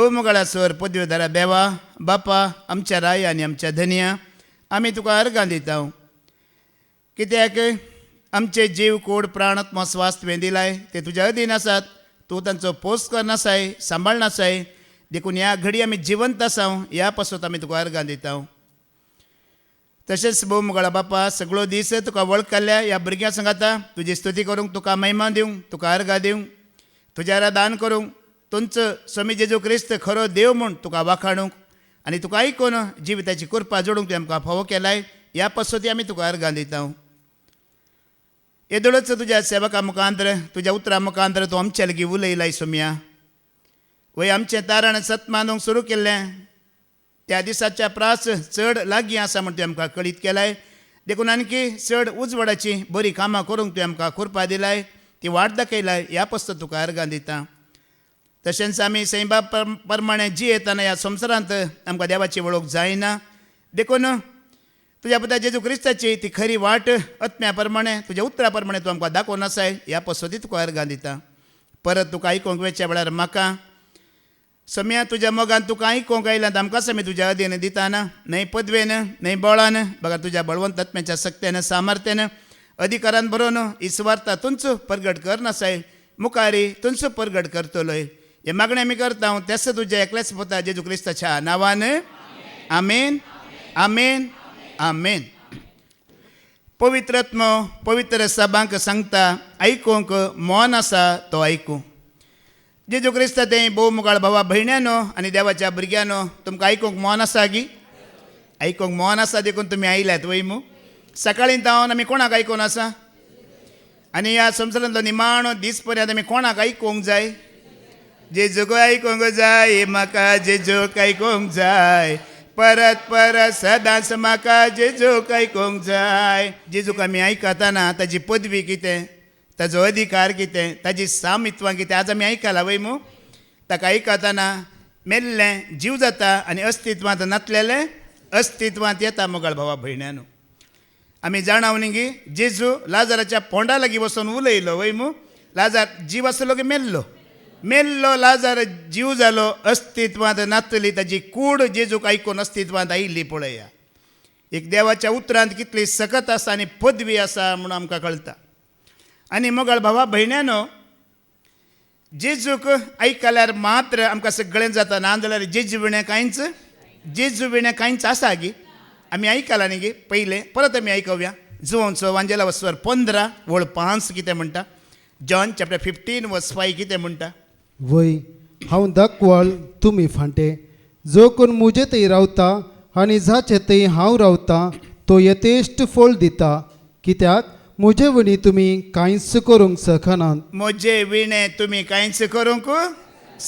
भोवमोगाळासर पदवीधरा देवा बापा आमच्या राय आनी आमच्या धन्या आमी तुका अर्गां दिता कित्याक आमचे जीव कोड प्राण आत्मा स्वास तुवें दिलाय ते तुज्या अधीन आसात तूं तांचो पोस करनासाय सांबाळनासाय देखून ह्या घडी आमी जिवंत आसा ह्या पासून आमी तुका अर्गां दिता तशेंच भोवमोगाळा बापा सगळो दीस तुका वळखल्या ह्या भुरग्यां सांगाता तुजी स्तुती करूंक तुका महिमा दिवंक तुका अर्गां दिवंक तुज्या दान करूंक तुमचो स्वामी जेजू क्रिस्त खरो देव म्हूण तुका वाखाणूंक आनी तुका आयकून जिविताची कृपा जोडूंक तुवें आमकां फावो केलाय ह्या पासून आमी तुका अर्गां दिता येदोळच तुज्या सेवका मुखांतर तुज्या उतरां मुखांतर तूं आमचे लागीं उलयलाय सोम्या वय आमचें तारण सत मानूंक सुरू केल्लें त्या दिसाच्या प्रास चड लागीं आसा म्हूण तुवें आमकां कळीत केलाय देखून आणकी चड उजवाडाची बरी कामां करूंक तुवें आमकां कृपा दिलाय ती वाट दाखयलाय ह्या पासून तुका अर्गां दिता तशेंच आमी सैबा प्रमाणे जियेतना ह्या संवसारांत आमकां देवाची वळख जायना देखून तुज्या पुता जेजू क्रिस्ताची ती खरी वाट आत्म्या प्रमाणे तुज्या उतरा प्रमाणे तूं आमकां दाखोवन आसाय ह्या पासून तुका अर्गां दिता परत तुका आयकूंक वेच्या वेळार म्हाका सम्या तुज्या मोगान तुका आयकूंक आयलां आमकां आमी तुज्या अधीन दिताना न्हय पदवेन न्हय बळान बघा तुज्या बळवंत आत्म्याच्या सक्त्यान सामर्थ्यान अधिकारान बरोवन इस्वार्था तुमचो परगट करनासाय मुखारी तुमचो परगट करतलोय हे मागणें आमी करता तेच तुज्या एकल्याच पुता जेजू क्रिस्ताच्या नांवान आमेन आमेन आमेन पवित्रात्मो पवित्र सभांक सांगता आयकूंक मौन आसा तो आयकूं जेजू क्रिस्त तें भोवमोगाळ भावा भयण्यानो आनी देवाच्या भुरग्यानो तुमकां आयकूंक मौन आसा गी आयकूंक मौन आसा देखून तुमी आयल्यात वय मू सकाळीं जावन आमी कोणाक आयकून आसा आनी ह्या संवसारांतलो निमाणो दीस पर्यंत आमी कोणाक आयकूंक जाय जेजूक आयकूंक जाय म्हाका जेजूक आयकूंक जाय परत परत सदांच म्हाका जेजूक आयकूंक जाय जेजूक आमी आयकतना ताजी पदवी कितें ताजो अधिकार कितें ताजी सामित्वां कितें आज आमी आयकलां वय मू ताका आयकतना मेल्लें जीव जाता आनी अस्तित्वांत नातलेलें अस्तित्वांत येता मोगाळ भावा भयण्यानो आमी जाणाव न्ही गी जेजू लाजाराच्या पोंडा लागीं वचून उलयलो वय मू लाजार जीव आसलो की मेल्लो मेल्लो लाजार जीव जालो अस्तित्वांत नातली ताजी कूड जेजूक आयकून अस्तित्वांत आयिल्ली पळया एक देवाच्या उतरांत कितली सकत आसा आनी पदवी आसा म्हूण आमकां कळटा आनी मोगाळ भावा भयण्यानो जेजूक आयकल्यार मात्र आमकां सगळें जाता नाजाल्यार जेजू विणें कांयच आसा गी आमी आयकलां न्ही गे पयलें परत आमी आयकूया जुवोंचो वांजेला वस्वर 15 वळ 5 कितें म्हणटा जॉन चॅप्टर 15 वर्स 5 कितें म्हणटा वय हांव दाखवाळ तुमी फांटे जो कोण मुजे थंय रावता आनी जाचे थंय हांव रावता तो यथेश्ट फळ दिता कित्याक मुजे विणी तुमी कांयच करूंक शकनात म्हजे विणें तुमी कांयच करूंक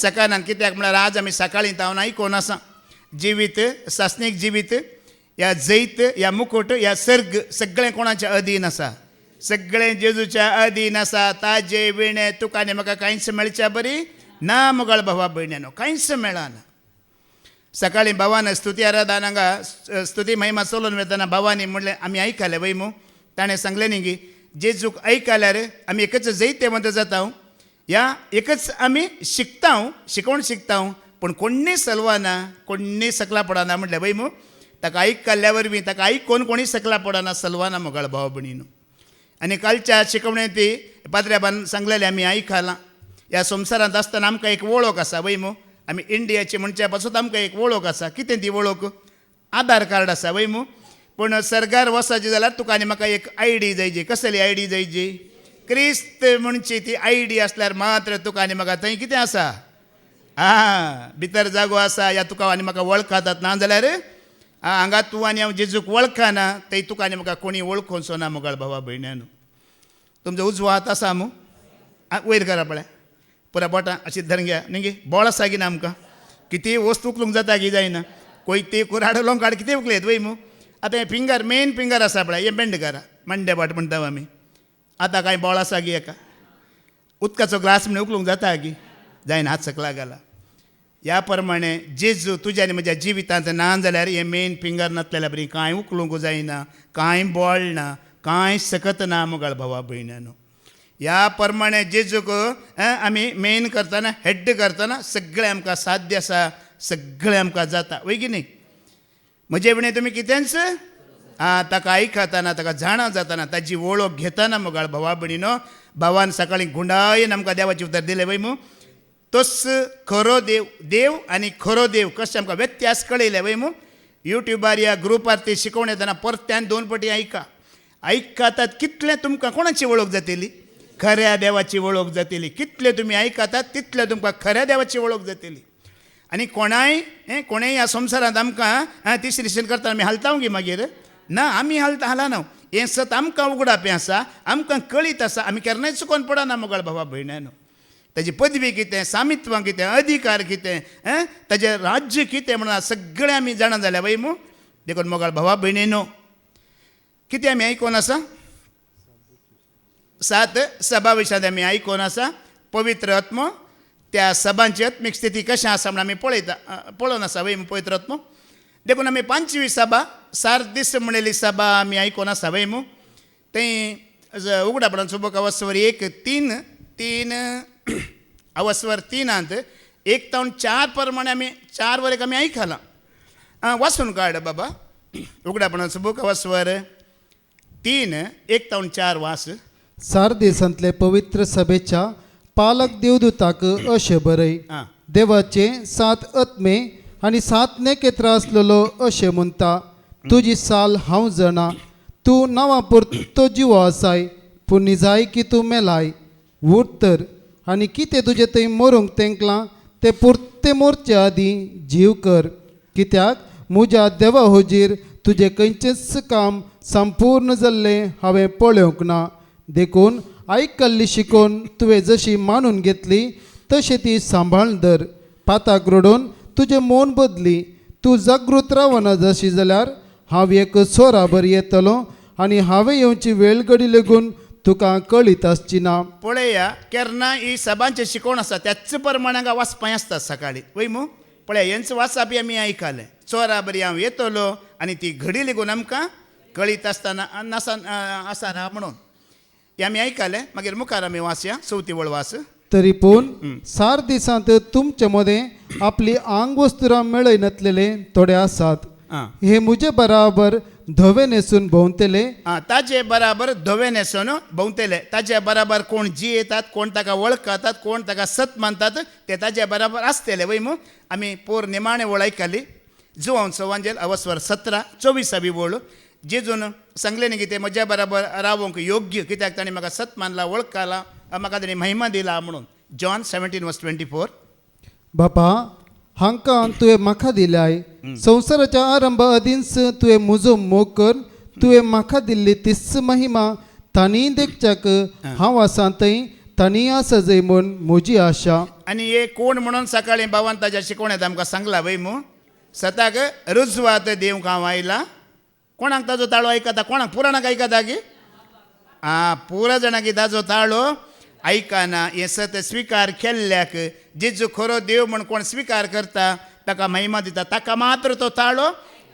शकनात कित्याक म्हळ्यार आज आमी सकाळीं तावन आयकून आसा जिवीत सासणीक जिवीत ह्या जैत ह्या मुकुट ह्या सर्ग सगळें कोणाच्या अधीन आसा सगळें जेजूच्या अधीन आसा ताजे विणें तुका आनी म्हाका कांयच मेळच्या बरी ना मोगाळ भावा भयण्यानो कांयच मेळना सकाळीं भावान स्तुती आराधन हांगा स्तुती महिमा चलोवन वेतना भावानी म्हणलें आमी आयकलें वय मू ताणें सांगलें न्ही गी जेजूक आयकल्यार आमी एकच जैतेवंत जाता ह्या एकच आमी शिकवण शिकता पूण कोण्णी सलवाना कोण्णी सकला पडना म्हणलें वय मू ताका आयकल्ल्या वरवीं ताका आयकून कोणी सकला पडना सलवाना मोगाळ भावा भयणीनो आनी कालच्या शिकवणेंत पाद्र्याबान सांगलेलें आमी आयकलां ह्या संवसारांत आसतना आमकां एक वळख आसा वय मू आमी इंडियाची म्हणच्या पासून आमकां एक वळख आसा कितें ती वळख आधार कार्ड आसा वय मू पूण सरकार वचपाचें जाल्यार तुका आनी म्हाका एक ID जायची कसली ID जायची क्रिस्त म्हणची ती ID आसल्यार मात्र तुका आनी म्हाका थंय कितें आसा भितर जागो आसा या तुका आनी म्हाका वळखातात ना जाल्यार हांगा तूं आनी हांव जेजूक वळखना थंय तुका आनी म्हाका कोणी वळखूंचो ना मोगाळ भावा भयण्यानो तुमचो उजवो हात आसा मू वयर करा पळय पुरा बोटां अशी धरून घ्या न्ही गे बोळ आसा गी ना आमकां कितें वस्त उखलूंक जाता गी जायना कोयते कुराड लोंकाड कितें उखलेत वय मू आतां हें फिंगर मेन फिंगर आसा पळय हें बेंड करा मंडे पाट म्हणटा आमी आतां कांय बोळ आसा गी हेका उदकाचो ग्लास म्हण उखलूंक जाता गी जायना हात सकला घाला ह्या प्रमाणे जेजू तुज्या आनी म्हज्या जिवितांत ना जाल्यार हें मेन फिंगर नासलेल्या बरी कांय उखलूंक जायना कांय बोळ ना कांय सकत ना मोगाळ भावा भयण्यानो ह्या प्रमाणे जेजूक आमी मेन करतना हेड करतना सगळें आमकां साध्य आसा सगळें आमकां जाता वय की न्ही म्हजे म्हणे तुमी कितेंच ताका आयकताना ताका जाणा जाताना ताची वळख घेताना मुगाळ भावा भयणीनो भावान सकाळीं गुंडायेन आमकां देवाचें उतर दिलें वय मू तोच खरो देव आनी खरो देव कशें आमकां व्यत्यास कळयले वय मू युट्यूबार या ग्रुपार ते शिकोवन येतना परत्यान 2 फावटी आयकातात कितलें तुमकां कोणाची वळख जातली खऱ्या देवाची वळख जातली कितले तुमी आयकातात तितले तुमकां खऱ्या देवाची वळख जातली आनी कोणाय ह्या संवसारांत आमकां तिसरी करता आमी हालता गे मागीर ना आमी हालना हें सत आमकां उगडापें आसा आमकां कळीत आसा आमी केन्नाय चुकोवन पडना मुगाळ भावा भयण्यानो ताजी पदवी कितें सामित्व कितें अधिकार कितें ताजें राज्य कितें म्हणून सगळें आमी जाणा जाल्या वय मू देखून मोगाळ भावा भयणीनो कितें आमी आयकोन आसा 7 सभा विशयात आमी आयकोन आसा पवित्र आत्मो त्या सभांची आत्मीक स्थिती कशें आसा म्हणून आमी पळोवन आसा वय पवित्र आत्मो देखून आमी 5वी सभा सार्दीस म्हणिल्ली सभा आमी आयकोन आसा वय मू थंय उगडापणाचो बूक अवस्वर 1:3 अवस्वर 3 1 तावन 4 प्रमाणे आमी 4 वरेक आमी आयकलां वाचून काड बाबा उगडापणाचो बूक अवस्वर 3 1 तावन 4 वास सार्देसांतले पवित्र सभेच्या पालक देवदूताक अशें बरय देवाचे 7 आत्मे आनी 7 नेकेत्रां आसलेलो अशें म्हणटा तुजी साल हांव जाणा तूं नांवा परतो जिवो आसाय पूण निजाय की तूं मेलाय उरतर आनी कितें तुजें थंय मरूंक तेंकलां तें परते मोरचे आदीं जीव कर कित्याक म्हज्या देवा होजीर तुजें खंयचेंच काम संपूर्ण जाल्लें हांवें पळोवंक ना देखून आयकल्ली शिकोवन तुवें जशी मानून घेतली तशी ती सांबाळून धर पाताक रडोवन तुजें मौन बदली तूं जागृत रावना जशी जाल्यार हांव एक सोराबर येतलो आनी हांवें येवची वेळ घडी लेगून तुका कळीत आसची ना पळया केन्ना ही सभांचें शिकोवण आसा त्याच प्रमाणे हांगा वाचपाय आसता सकाळीं वय मू पळया हेंच वाचप आमी आयकलें चोरा बरी हांव येतलो आनी ती घडी लेगून आमकां कळीत आसतना आसना म्हणून हें आमी आयकलें मागीर मुखार आमी वाचया 4थी वळ वास तरी पूण 4 दिसांत तुमचे मदें आपली आंग वस्तुरां मेळय नासलेले थोडे आसात हे म्हजे बराबर धवे न्हेसून भोंवतले ताजे बराबर धवे न्हेसून भोंवतले ताजे बराबर कोण जी येतात कोण ताका वळखतात कोण ताका सत मानतात ते ताजे बराबर आसतले वय मू आमी पोर निमाणे वळ आयकली जुवांचो अवस्वर 17 24 वळ जेजून सांगलें न्ही कितें म्हज्या बराबर रावंक योग्य कित्याक ताणें म्हाका सत मानला वळखला म्हाका ताणें महिमा दिला म्हणून जॉन 17:24 बापा हांकां तुवें म्हाका दिल्याय संवसाराच्या आरंभा आदींच तुवें म्हजो मोग कर तुवें म्हाका दिल्ली तीच महिमा तांणी देखच्याक हांव आसा थंय तांणी आसा जंय म्हूण म्हजी आशा आनी हे कोण म्हणून सकाळीं बाबान ताज्या शिकवण्यात आमकां सांगला वय मू सताक रुजवात देवूंक हांव आयला कोणाक ताजो ताळो आयकता कोणाक पुराणाक आयकता गे पुरा जाणांक ताजो ताळो आयकना हें सत स्विकार केल्ल्याक जेजू खरो देव म्हण कोण स्विकार करता ताका महिमा दिता ताका मात्र तो ताळो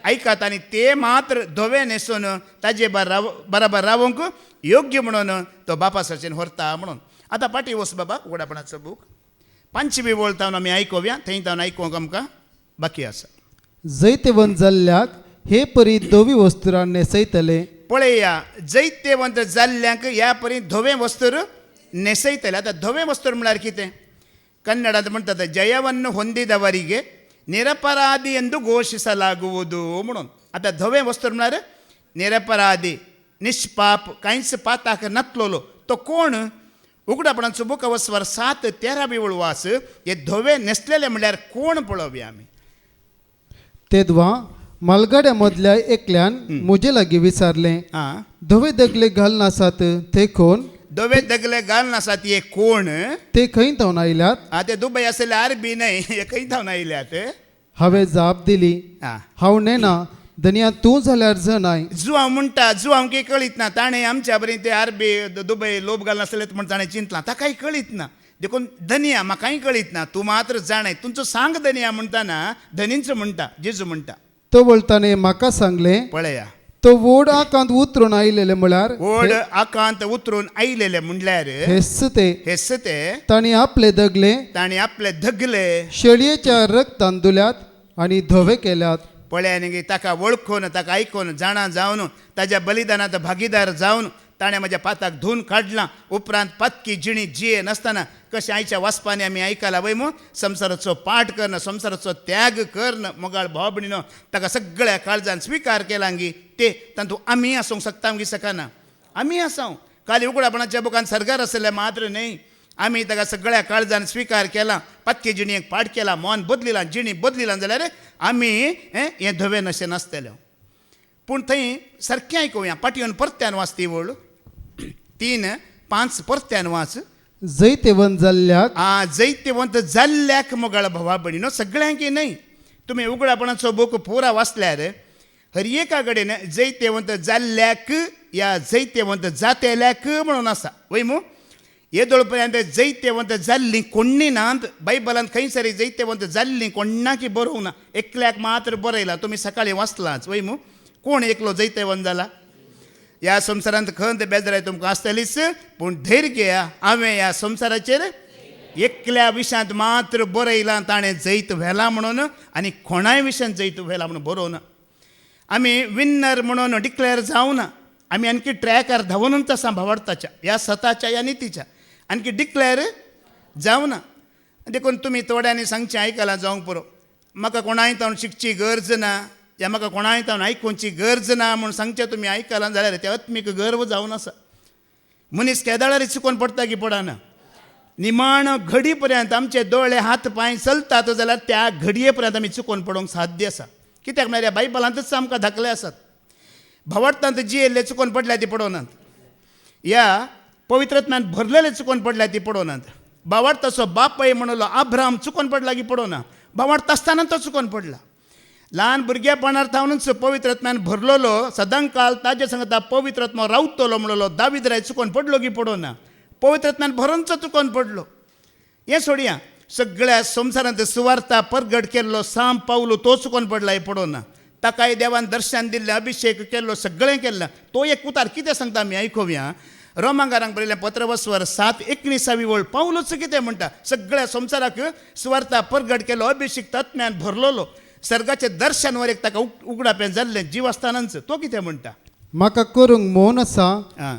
आयकता आनी ते मात्र धवे न्हेसून ताजे बराबर रावंक योग्य म्हणून तो बापा सरचेन व्हरता म्हणून आतां पाटी वच बाबा उगडापणाचो बूक 5वी वळ तावन आमी आयकोवया थंय तावन आयकूंक आमकां बाकी आसा जैतेवंत जाल्ल्याक हे परी धवी वस्तुरां न्हेसयतले पळया जैतेवंत जाल्ल्यांक ह्या परी धवे वस्त्र न्हेसयतले आतां धवे वस्त्र म्हळ्यार कितें कन्नडांत म्हणटात जयವನ್ನು ಹೊಂದಿದವರಿಗೆ ನಿರಪರಾಧಿ ಎಂದು ಘೋಷಿಸಲಾಗುವುದು म्हणून आतां धवे वस्त्र म्हळ्यार निरपराधी निष्पाप कांयच पाताक नासलोलो तो कोण उगडापणाचो बूक अवस्वर 7:13 वळ वास हे धवे न्हेसलेले म्हळ्यार कोण पळोवया आमी तेदवा मालगाड्या मदल्या एकल्यान म्हजे लागीं विचारलें धवे दगले घालून आसात ते कोण धवे दगले घालून आसात हे कोण ते खंय थावन आयल्यात ते दुबय आसले आरबी न्हय हे खंय थावन आयल्यात हांवें जाप दिली हांव नेना धनिया तूं जाल्यार जनाय जुवांव म्हणटा जुवांव की कळीत ना ताणें आमच्या बरें ते आरबी दुबय लोब घालून आसले म्हण ताणें चिंतलां ताकाय कळीत ना देखून धनिया म्हाकाय कळीत ना तूं मात्र जाणाय तुमचो सांग धनिया म्हणटाना धनींच म्हणटा जेजू म्हणटा तो वळताने म्हाका सांगलें पळया तो वोड आकांत उतरून आयलेले म्हळ्यार ओढ आकांत उतरून आयलेले म्हणल्यार हेस ते हेस ते तांणी आपले दगले ताणी आपले धगले शेळयेच्या रक्तान धुल्यात आनी धवे केल्यात. पळ्यानी ताका वळखून ताका आयकून जाणा जावन ताच्या बलिदानात भागीदार जावन ताणें म्हज्या पाताक धुवन काडलां. उपरांत पातकी जिणी जिये नासतना कशें आयच्या वाचपांनी आमी आयकलां वय मू संवसाराचो पाठ करन संवसाराचो त्याग करन मोगाळ भावभणीनो ताका सगळ्या काळजान स्विकार केला गी ते तातूंत आमी आसूंक शकता गी सकना. आमी आसां खाली उगडापणाच्या बुकान सरकार आसले मात्र न्ही. आमी ताका सगळ्या काळजान स्विकार केला. पातकी जिणयेक पाठ केला. मन बदलिलां जिणी बदलिलां जाल्यार आमी हें धवे नशें नासतले. पूण थंय सारकें आयकुया पाटयेवन परत्यान वाच ती वळ 3:5 परत्यान वाच. जैतेवंत जाल्ल्याक जैतेवंत जाल्ल्याक मोगाळ भावा भयणीनो सगळ्यांक न्हय. तुमी उगडापणाचो बूक पुरा वाचल्यार हर एका कडेन जैतेवंत जाल्ल्याक या जैतेवंत जातेल्याक म्हणून आसा वय मू. येदोळ पर्यंत जैतेवंत जाल्लीं कोण्णी नात. बायबलांत खंय सरी जैतेवंत जाल्लीं कोण्णाकी बरोवंक ना. एकल्याक मात्र बरयला. तुमी सकाळीं वाचलांच वय मू. कोण एकलो जैतेवंत जाला. ह्या संवसारांत खंत बेजाराय तुमकां आसतलीच पूण धैर्य घेया. हांवें ह्या संवसाराचेर एकल्या विशयांत मात्र बरयलां ताणें जैत व्हेला म्हणून आनी कोणाय विशयान जैत व्हेला म्हणून बरोवना. आमी विन्नर म्हणून डिक्लेअर जावना. आमी आणखी ट्रॅकार धांवूनच आसा भावार्थाच्या ह्या सताच्या ह्या नितीच्या आणखी डिक्लेअर जावना. देखून तुमी थोड्यांनी सांगचें आयकलां जावंक पुरो म्हाका कोणाय तावन शिकची गरज ना या म्हाका कोणाय तावन आयकुची गरज ना म्हूण सांगचें तुमी आयकलां जाल्यार ते आत्मीक गर्व जावन आसा. मनीस केदाळार चुकोवन पडटा की पडना. निमाण घडी पर्यंत आमचे दोळे हात पांय चलतात जाल्यार त्या घडये पर्यंत आमी चुकोवन पडोवंक साध्य आसा. कित्याक म्हळ्यार बायबलांतच आमकां धाकले आसात. भावार्थांत जी येयल्ले चुकोवन पडल्या ती पडोवनात. ह्या पवित्रत्म्यान भरलेले चुकोवन पडल्या ती पडोवनात. भावार्थाचो बापय म्हणलो अब्राम चुकोवन पडला की पडोवना. भावार्थ आसतना तो चुकोवन पडला. ल्हान भुरगेपणार थावनूच पवित्रत्म्यान भरलेलो सदां काळ ताजे सांगता पवित्रत्म रावतलो म्हणलो दावीद राय चुकोवन पडलो की पडोवना. पवित्रत्म्यान भरोनचो चुकोवन पडलो. हें सोडया सगळ्या संवसारांत सुवार्ता परगट केल्लो सांब पावलो तो चुकोवन पडला हे पडोवना. ताकाय देवान दर्शन दिल्लें अभिशेक केल्लो सगळें केल्लें. तो एक उतार कितें सांगता आमी आयकुया. रोमांकारांक बरयलें पत्रवस्वर 7:19 वळ पावलोच कितें म्हणटा. सगळ्या संवसाराक सुवार्ता परगट केलो अभिशेक तत्म्यान भरलेलो सर्गाचें दर्शन वर एक ताका उगडापें जाल्लें जिवस्थानांच तो कितें म्हणटा. म्हाका करूंक मोन आसा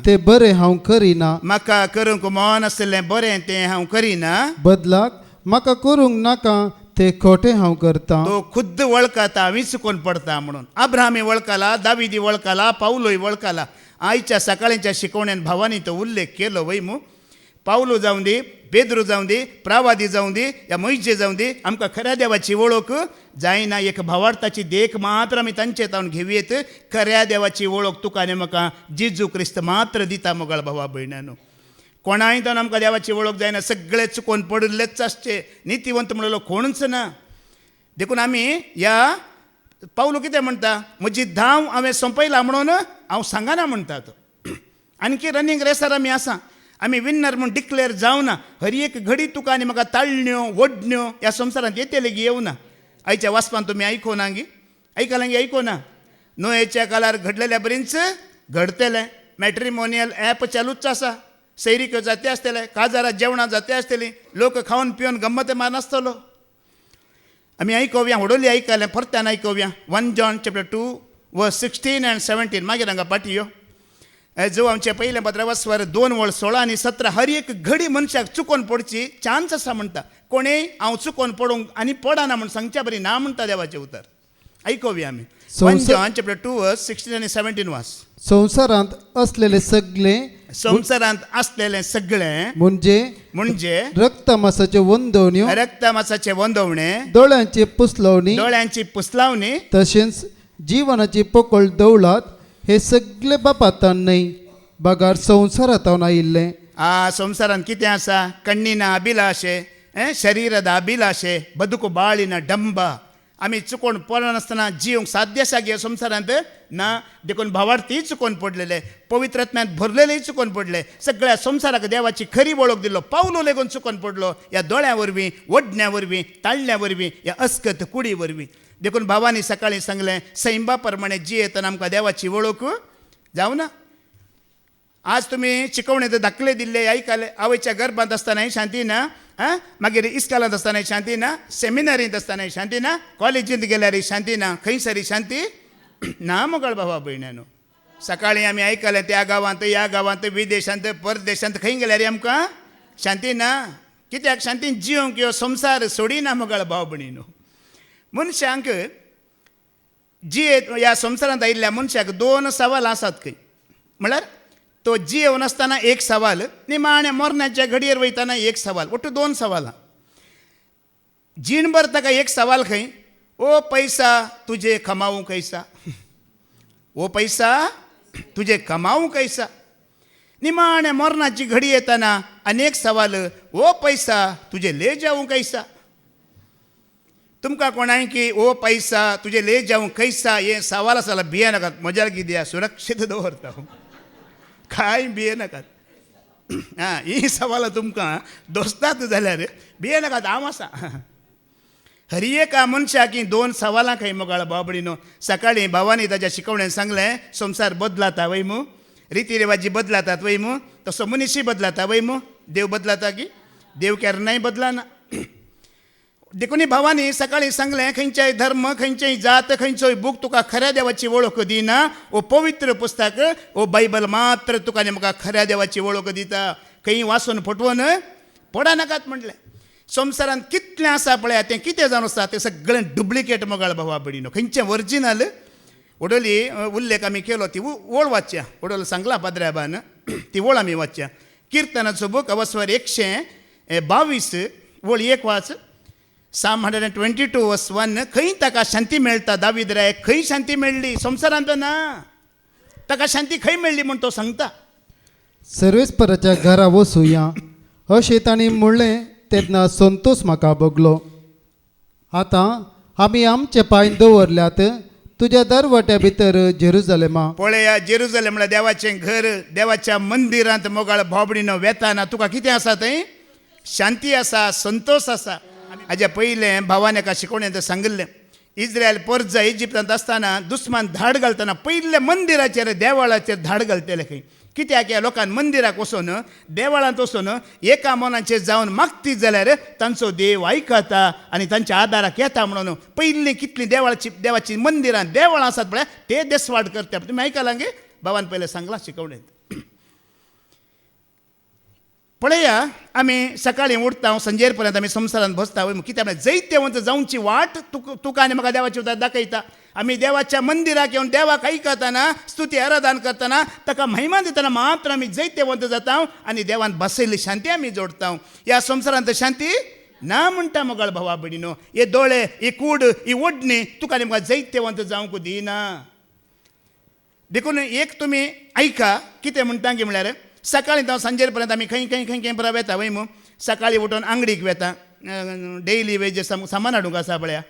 ते बरें हांव करिना. म्हाका करूंक मन आसलें बरें तें हांव करिना. बदलाक म्हाका करूंक नाका ते खोटें हांव करतां. तो खुद्द वळखता हांवी चुकोवन पडटा म्हणून. अब्राहामी वळखला. दाविदी वळखला. पावलोय वळखला. आयच्या सकाळींच्या शिकवण्यान भावानी तो उल्लेख केलो वय मू. पावलो जावं दी पेद्रू जावं दी प्रावादी जावं दी या मोइजे जावं दी आमकां खऱ्या देवाची वळख जायना. एक भावार्थाची देख मात्र आमी तांचे तावन घेवयेत. खऱ्या देवाची वळख तुका आनी म्हाका जेजू क्रिस्त मात्र दिता मोगाळ भावा भयणानो. कोणाय तावन आमकां देवाची वळख जायना. सगळे चुकोवन पडलेच आसचे. नितीवंत म्हणलो कोणूच ना. देखून आमी ह्या पावलो कितें म्हणटा म्हजी धांव हांवें सोंपयला म्हणून हांव सांगना म्हणटात. आणकी रनिंग रेसार आमी आसा. आमी विन्नर म्हूण डिक्लेअर जावना. हर एक घडी तुका आनी म्हाका ताळण्यो वडण्यो ह्या संवसारांत येतले गी येवना. आयच्या वाचपान तुमी आयकोना गी आयकलां गी आयकोना. नोयेच्या काळार घडलेल्या बरींच घडतलें. मॅट्रिमोनियल ॲप चालूच आसा. सैरीक्यो जाते आसतले. काजारां जेवणां जाते आसतलीं. लोक खावन पिवन गंमत मार नासतलो. आमी आयकोवया व्हडोली आयकलें परत्यान आयकोवया 1 John chapter 2:16 and 17 मागीर हांगा पाटयो. जो आमचे पयलें पत्रवस्वर 2:16 आनी 17 हर एक घडी मनशाक चुकोवन पडची चान्स आसा म्हणटा. कोणेय हांव चुकोवन पडोवंक आनी पडना म्हूण सांगच्या बरी ना म्हणटा देवाचें उतर. आयकोवया आमी 1 John chapter 2:16 and 17 वास. संवसारांत असलेले सगळे संवसारांत आसलेलें सगळें म्हणजे रक्तमासाचे वंदवण्यो रक्तमासाचे वंदवणे दोळ्यांची पुसलावणी तशेंच जीवनाची पोकळ दौलात हे सगळे बापातान न्हय बागार संवसारांतावन आयिल्ले. संवसारांत कितें आसा कण्णीना अभिलाशे शरीರದ अभिलाशे बदुको बाळिना डंबा. आमी चुकोवन पडनासतना जिवंक साध्य आसा गे संवसारांत ना. देखून भावार्थी चुकोवन पडलेले. पवित्रत्म्यान भरलेलेय चुकोवन पडले. सगळ्या संवसाराक देवाची खरी वळख दिलो. पावलो लेगून चुकोवन पडलो ह्या दोळ्या वरवीं वडण्या वरवीं ताळण्या वरवीं ह्या अस्कत कुडी वरवीं. देखून भावानी सकाळी सांगलें सैंबा प्रमाणे जी येतना आमकां देवाची वळख जावं ना. आज तुमी शिकवणेंत दाखले दिल्ले आयकले आवयच्या गर्भांत आसतनाय शांती ना, मागीर इस्कालांत आसतनाय शांती ना, सेमिनारींत आसतनाय शांती ना, कॉलेजींत गेल्यार शांती ना, खंयसरी शांती ना मुगाळ भावा भयण्यानो. सकाळी आमी आयकलें त्या गांवांत ह्या गांवांत विदेशांत परदेशांत खंय गेल्यार आमकां शांती ना. कित्याक शांतीन जियोंक ह्यो संवसार सोडिना मुगाळ भाव भयणीनो. मनशांक जियेत ह्या संवसारांत आयिल्ल्या मनशाक 2 सवाल आसात खंय. म्हळ्यार तो जियेवन आसतना एक सवाल, निमाण्या मरणाच्या घडयेर वयतना एक सवाल, ಒಟ್ಟು 2 सवालां. जीणभर ताका एक सवाल खंय, ओ पैसा तुझे कमावूं कैसा, ओ पैसा तुझे कमावूं कैसा. निमाण्या मरणाची घडी येताना अनेक सवाल, ओ पैसा तुझे ले जावूं कैसा. तुमकां कोणाय की ओ पैसा तुझे ले जावूं कैसा हे सवाल आसा भिये नाकात, मजा कित्याक सुरक्षीत दवरता, कांय भिये नाकात. ही सवालां तुमकां दोस्तात जाल्यार भिये नाकात, हांव आसा. हर एका मनशाक 2 सवालां खंय मुगाळ बाबडीनो. सकाळी भावानी ताच्या शिकवणेन सांगलें संवसार बदलाता वय मू, रिती रिवाजी बदलातात वय मू, तसो मनीसय बदलाता वय मू. देव बदलाता की देव केन्नाय बदलाना. देखून भावानी सकाळी सांगलें खंयच्याय धर्म, खंयच्याय जात, खंयचोय बूक तुका खऱ्या देवाची वळख दिना. ओ पवित्र पुस्तक, ओ बायबल मात्र तुका म्हाका खऱ्या देवाची वळख दिता. खंय वाचून फटवून पडा नाकात म्हटलें. संवसारांत कितलें आसा पळय तें कितें जावन आसा तें सगळें डुप्लिकेट मोगाळ भावा भयणीनो. खंयचें ओरिजिनल ओडोली उल्लेख आमी केलो ती ओळ वाचच्या. ओडोल सांगला पाद्र्याबान ती ओळ आमी वाचच्या. किर्तनाचो बूक अवस्वर 122 ओळ 1 वाच. Psalm 122 verse 1. खंय ताका शांती मेळटा दावीद राय, खंय शांती मेळ्ळी संवसारांत ना. ताका शांती खंय मेळ्ळी म्हूण तो सांगता. सर्वेस्पराच्या घरा वचुया अशें तांणी म्हणलें तेन्ना संतोष म्हाका भोगलो. आतां आमी आमचे पांय दवरल्यात तुज्या दरवट्या भितर जेरुजलेमा. पळया जेरुजलेम म्हळ्यार देवाचें घर. देवाच्या मंदिरांत मोगाळ भावबडीनो वेताना तुका कितें आसा थंय शांती आसा, संतोष आसा. हाज्या पयलें भावान एका शिकवणेंत सांगलें इस्रायल परज इजिप्तांत आसतना दुस्मान धाड घालतना पयले मंदिराचेर देवाळाचेर धाड घालतले खंय. कित्याक ह्या लोकांक मंदिराक वचून देवळांत वचून एका मनाचेर जावन मागती जाल्यार तांचो देव आयकता आनी तांच्या आदाराक येता म्हणून पयलीं कितलीं देवाची मंदिरां देवळां आसात पळय ते देसवाड करता. तुमी आयकलां गे भावान पयलें सांगलां शिकवणेंत. पळया आमी सकाळीं उठता संजेर पर्यंत आमी संवसारांत बसता कित्याक जैत्यवंत जावची वाट तुका आनी म्हाका देवाची उतर दाखयता. आमी देवाच्या मंदिराक येवन देवाक आयकतना स्तुती आराधन करतना ताका महिमा दितना मात्र आमी जैत्यवंत जाता आनी देवान बसयल्ली शांती आमी जोडटा. ह्या संवसारांत शांती ना म्हणटा मोगाळ भावा भयणीनो. हे दोळे, ही कूड, ही ओडणी तुका आनी म्हाका जैत्यवंत जावंक दिना. देखून एक तुमी आयका कितें म्हणटा की म्हळ्यार सकाळीं जावं सांजेर पर्यंत आमी खंय खंय खंय खंय परत वेता वय मू. सकाळीं उठून अंगडीक वेता, डेयली वेजेस सामान हाडूंक आसा पळया.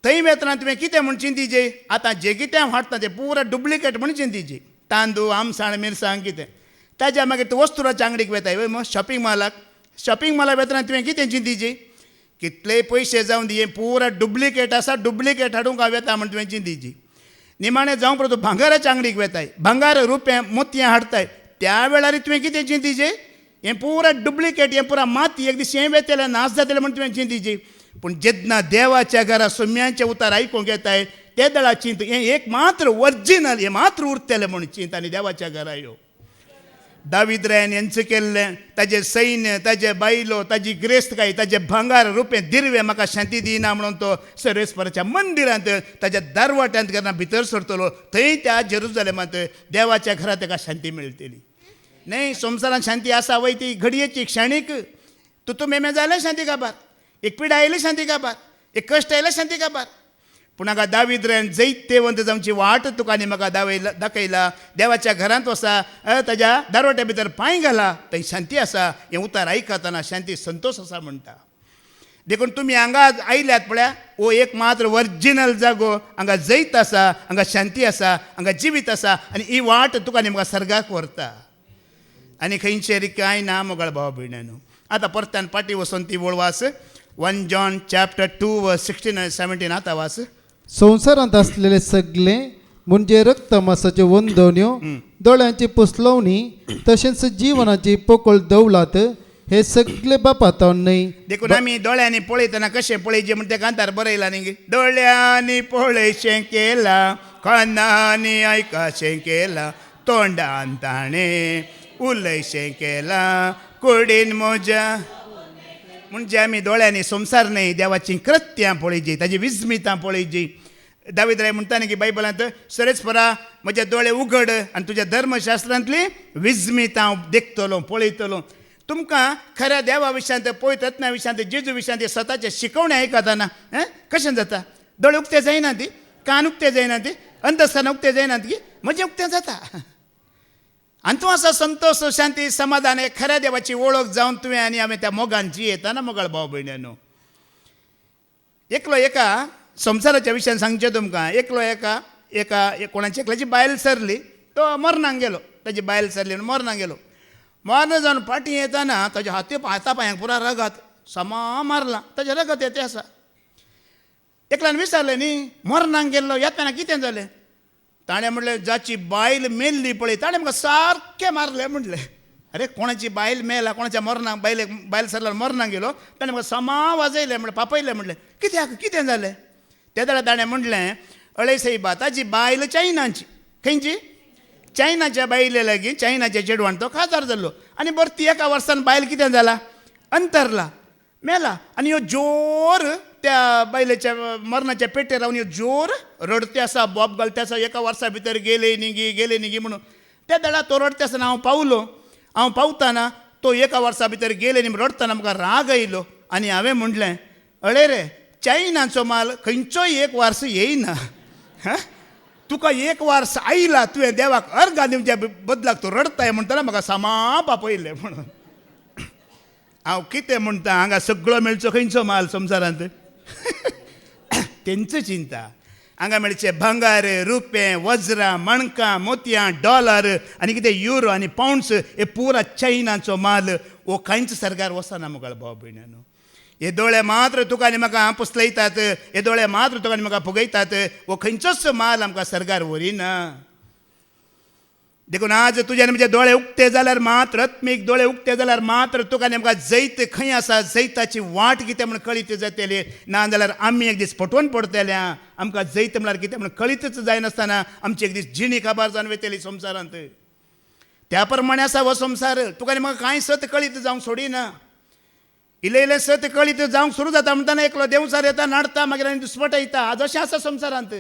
थंय वेतना तुवें कितें म्हूण चिंतीचे आतां जें कितें हाडटा तें पुरा डुप्लिकेट म्हूण चिंतीचे. तांदूळ, आमसाण, मिरसांग कितें. ताज्या मागीर तूं वस्तुराच्या अंगडीक वेताय वय मग शॉपिंग मॉलाक. शॉपिंग मॉलाक वेतना तुवें कितें चिंतीचे कितलेय पयशे जावन दी पुरा डुप्लिकेट आसा, डुप्लिकेट हाडूंक हांव येता म्हूण तुवें चिंतीची. निमाणें जावं परत तूं भांगाराच्या अंगडीक वेताय, भांगार रुपें मोतयां हाडटाय त्या वेळार तुवें कितें चिंतीचे हें पुरा डुप्लिकेट, हें पुरा माती, एक दीस हें वेतलें नाश जातलें म्हूण तुवें चिंतीची. पूण जेन्ना देवाच्या घरा सुम्यांचे उतार आयकूंक येताय ते दळा चिंत हें एक मात्र ओरिजिनल, हें मात्र उरतलें म्हूण चिंत आनी देवाच्या घरा यो. दावीद रायन हेंच केल्लें, ताजें सैन्य, ताजे बायलो, ताजी ग्रेस्तकाय, ताजें भांगार रुपें दिरवें म्हाका शांती दिना म्हणून तो सर्वेस्पराच्या मंदिरांत ताज्या दारवाट्यांत केन्ना भितर सरतलो थंय त्या जेरुजलेमांत देवाच्या घरा ताका शांती मेळटली. न्हय संवसारांत शांती आसा वय ती घडयेची क्षणीक. तूं मेमे जालें शांती काबार, एक पिडा आयली शांती काबार, एक कश्ट आयले शांती काबार. पूण हाका दावीद रायन जैत्यवंत जावची वाट तुका आनी म्हाका दाखयला. देवाच्या घरांत वसा, ताज्या दारवाट्या भितर पांय घाला, थंय शांती आसा. हें उतार आयकतना शांती, संतोष आसा म्हणटा. देखून तुमी हांगा आयल्यात पळया हो एक मात्र ओरिजिनल जागो. हांगा जैत आसा, हांगा शांती आसा, हांगा जिवीत आसा आनी ही वाट तुका आनी म्हाका सर्गाक व्हरता. आनी खंयचेर कांय ना मोगाळ भाव भयणानो. आतां परत्यान पाटी वचून ती वळ वाच. 1 John chapter 2 verse 16 and 17 आतां वाच. संवसारांत असलेले सगळे म्हणजे रक्त मांसाचे वंदवण्यो दोळ्यांची पुसलवणी तशेंच जीवनाची पोकळ दौलात हे सगळे बापातावन न्हय. देखून आमी दोळ्यांनी पळयतना कशें पळयचें म्हण तें कांतार बरयलां न्ही. दोळ्यांनी पळयशें केलां, कानांनी आयकाशें केलां, तोंडान ताणें उलयशें केलां, कुडीन म्हज्या म्हणजे आमी दोळ्यांनी संवसार न्हय देवाची कृत्यां पळयची, ताजी विस्मितां पळयची. दावीद राय म्हणटा न्ही की बायबलांत सरेस्परा म्हजे दोळे उगड आनी तुज्या धर्मशास्त्रांतली विस्मितां हांव देखतलो पळयतलो. तुमकां खऱ्या देवा विशयांत पवित्रत्ना विशयांत जेजू विशयांत स्वताचे शिकवणे आयकताना कशें जाता? दोळे उक्ते जायना ती, कान उक्ते जायना ती, अंतस्थान उक्ते जायना ती, म्हजें उक्तें जाता. आनी तूं आसा संतोष शांती समाधान हे खऱ्या देवाची वळख जावन तुवें आनी हांवें त्या मोगान जियेता ना मोगाळ भाव भयण्यांनो. एकलो एका संवसाराच्या विशयान सांगचें तुमकां. एकलो एका कोणाची एकल्याची बायल सरली, तो मरणाक गेलो. ताची बायल सरली आनी मरणाक गेलो. मरण जावन फाटीं येताना ताच्या हाता पांयांक पुरा रगत समा मारला, ताजें रगत येतें आसा. एकल्यान विचारलें न्ही मरणाक गेल्लो येताना कितें जालें? ताणें म्हणलें जाची बायल मेल्ली पळय ताणें म्हाका सारकें मारलें म्हणलें. अरे कोणाची बायल मेला, कोणाच्या मरणाक बायल सरल्यार मरणाक गेलो, ताणें म्हाका समा वाजयलें म्हणलें, पापयलें म्हणलें. कितें जालें? त्या वेळार ताणें म्हणलें अळय सायबा ताची बायल चायनाची. खंयची? चायनाच्या बायले लागीं चायनाच्या चेडवान तो खाजार जाल्लो आनी बरं एका वर्सान बायल कितें जाला? अंतरला, मेला. आनी ह्यो जोर त्या बायलेच्या मरणाच्या पेटेर रावन ह्यो जोर रडते आसा, बॉब घालते आसा, एका वर्सा भितर गेले न्ही म्हणून. त्या वेळार तो रडते आसतना हांव पावताना तो एका वर्सा भितर गेले न्ही रडतना म्हाका राग आयलो आनी हांवें म्हणलें अळे रे चायनाचो माल खंयचोय एक वार्स येयना. तुका एक वार्स आयला तुवें देवाक अर्घ दिवच्या बदलाक तूं रडताय म्हणटना म्हाका समा पापयलें म्हणून. हांव कितें म्हणटा हांगा सगळो मेळचो खंयचो माल संवसारांत? तेंच चिंता. हांगा मेळचे भांगार, रुपें, वज्रां, मणकां, मोतयां, डॉलर आनी कितें युरो आनी पावंड्स हे पुरा चायनाचो माल हो कांयच सरकार वचना मुखार भाव भयण्यांनो. हे दोळे मात्र तुका आनी म्हाका पुसलयतात, हे दोळे मात्र तुका आनी म्हाका फुगयतात, हो खंयचोच माल आमकां सरकार व्हरिना. देखून आज तुजे आनी म्हजे दोळे उक्ते जाल्यार मात्र आत्मीक दोळे उक्ते जाल्यार मात्र तुका आनी आमकां जैत खंय आसा, जैताची वाट कितें म्हूण कळीत जातली. ना जाल्यार आमी एक दीस फटवून पडटल्या. आमकां जैत म्हळ्यार कितें म्हूण कळीतच जायनासतना आमची एक दीस जिणी काबार जावन वयतली संवसारांत. त्या प्रमाणे आसा हो संवसार. तुका आनी म्हाका कांय सत कळीत जावंक सोडिना. इल्लें सत कळीत जावंक सुरू जाता म्हणटना एकलो देंवचार येता, नाडटा, मागीर आनी दुस्पट येता. आज अशें आसा संवसारांत.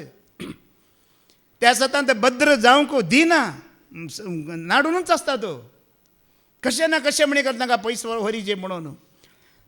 त्या सतांत भद्र जावंक दिना, नाडूनच आसता तो. कशें ना कशें म्हणी करता पयस व्हरीचे म्हणून.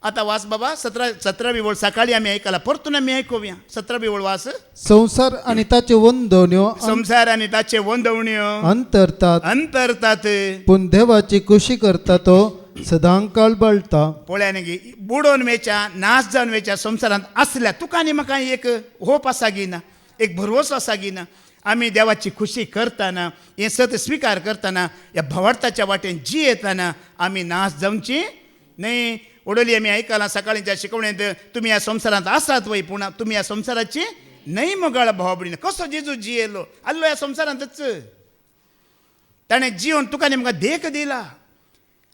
आतां वास बाबा 17वी ओळ सकाळी आमी आयकला, परतून आमी आयकुया 17वी ओळ वास. संसार आनी ताचे वंदवण्यो संसार आनी ताचे वंदवण्यो अंतरतात, पूण देवाची खुशी करता तो सदांकाळ बळटा. पळयान गे बुडोवन वेच्या, नाश जावन वेच्या संवसारांत आसल्या तुका आनी म्हाका एक होप आसा गी ना, एक भरवोसो आसा गी ना. आमी देवाची खुशी करतना, हें सत स्विकार करतना, ह्या भवार्थाच्या वाटेन जियेतना आमी नाश जावची न्हय. ओडोली आमी आयकलां सकाळींच्या शिकवणेंत, तुमी ह्या संवसारांत आसात वय पूण तुमी ह्या संवसाराची न्हय मोगाळ भाव भयणी. कसो जेजू जियेलो आल्लो ह्या संवसारांतच. ताणें जिवन तुका आनी म्हाका देख दिला.